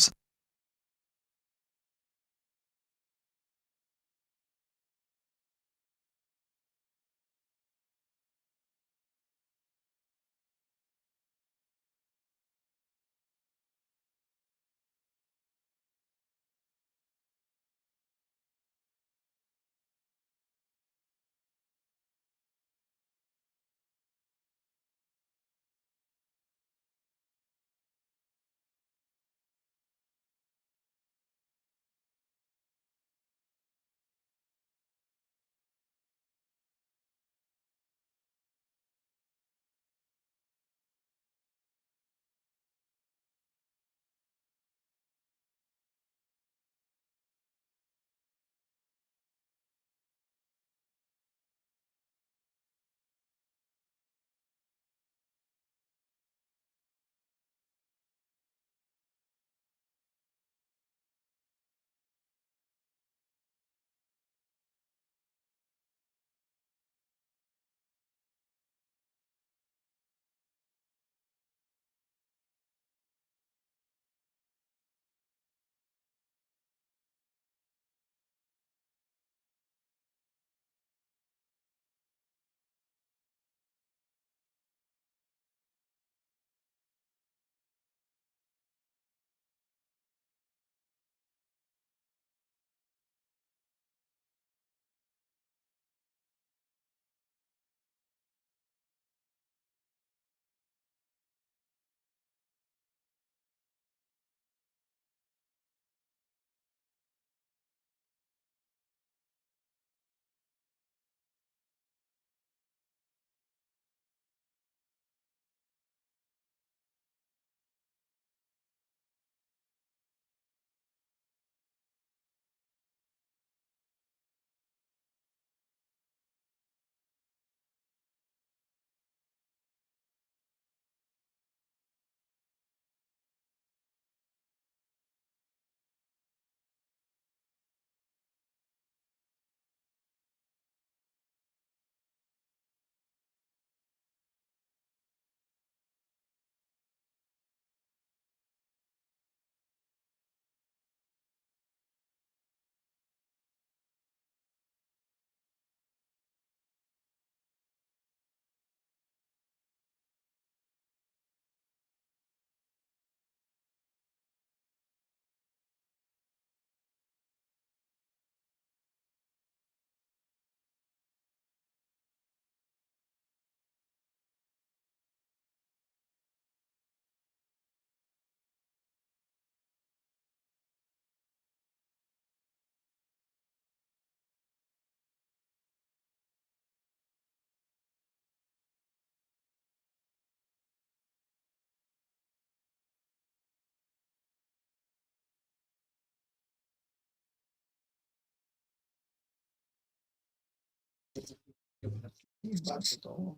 बात बताओ,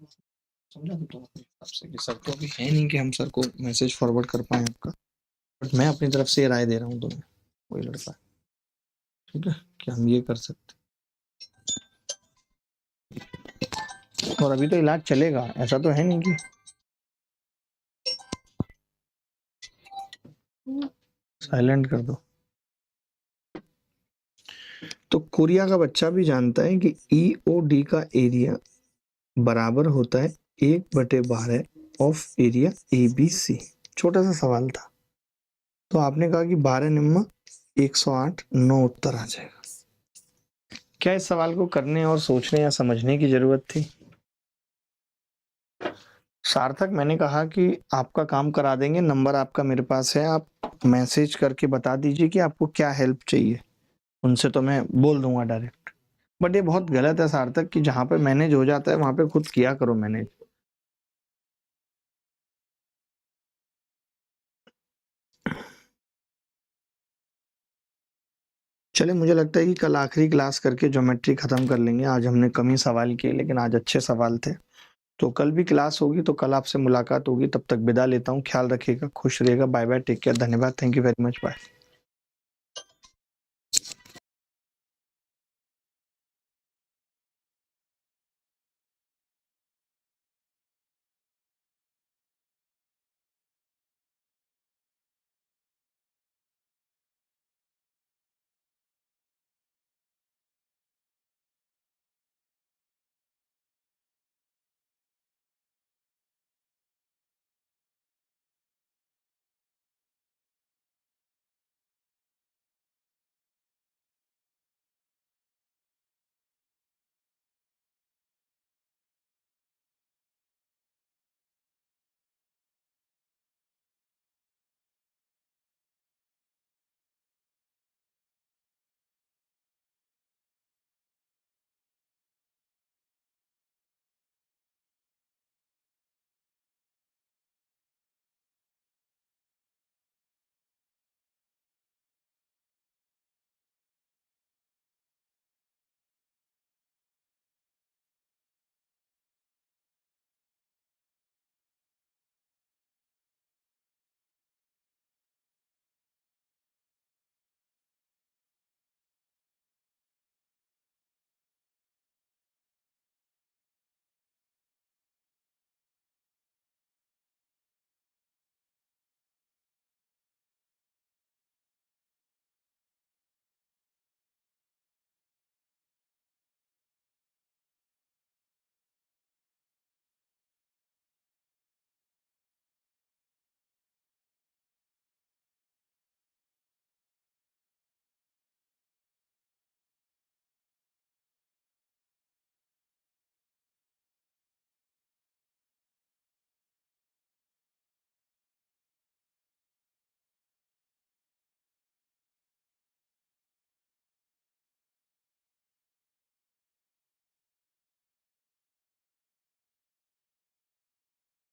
समझा तो तुम अपने हिसाब से कि सर तो अभी है नहीं कि हम सर को मैसेज फॉरवर्ड कर पाए आपका। बट मैं अपनी तरफ से राय दे रहा हूँ तुम्हें, कोई लड़का ठीक है, कि हम ये कर सकते हैं। और अभी तो इलाज चलेगा, ऐसा तो है नहीं कि साइलेंट कर दो। तो कोरिया का बच्चा भी जानता है कि EOD का एरिया बराबर होता है 1/12 ऑफ एरिया ABC। छोटा सा सवाल था, तो आपने कहा कि 12 निम्मा 108, 9 उत्तर आ जाएगा। क्या इस सवाल को करने और सोचने या समझने की जरूरत थी? सार्थक, मैंने कहा कि आपका काम करा देंगे, नंबर आपका मेरे पास है, आप मैसेज करके बता दीजिए कि आपको क्या हेल्प चाहिए, उनसे तो मैं बोल दूंगा डायरेक्ट। बट ये बहुत गलत है सार्थक कि जहां पे मैनेज हो जाता है वहां पे खुद किया करो मैनेज। चले, मुझे लगता है कि कल आखिरी क्लास करके ज्योमेट्री खत्म कर लेंगे। आज हमने कम ही सवाल किए, लेकिन आज अच्छे सवाल थे। तो कल भी क्लास होगी, तो कल आपसे मुलाकात होगी। तब तक विदा लेता हूँ, ख्याल रखिएगा, खुश रहिएगा, बाय बाय, टेक केयर, धन्यवाद, thank you very much, bye.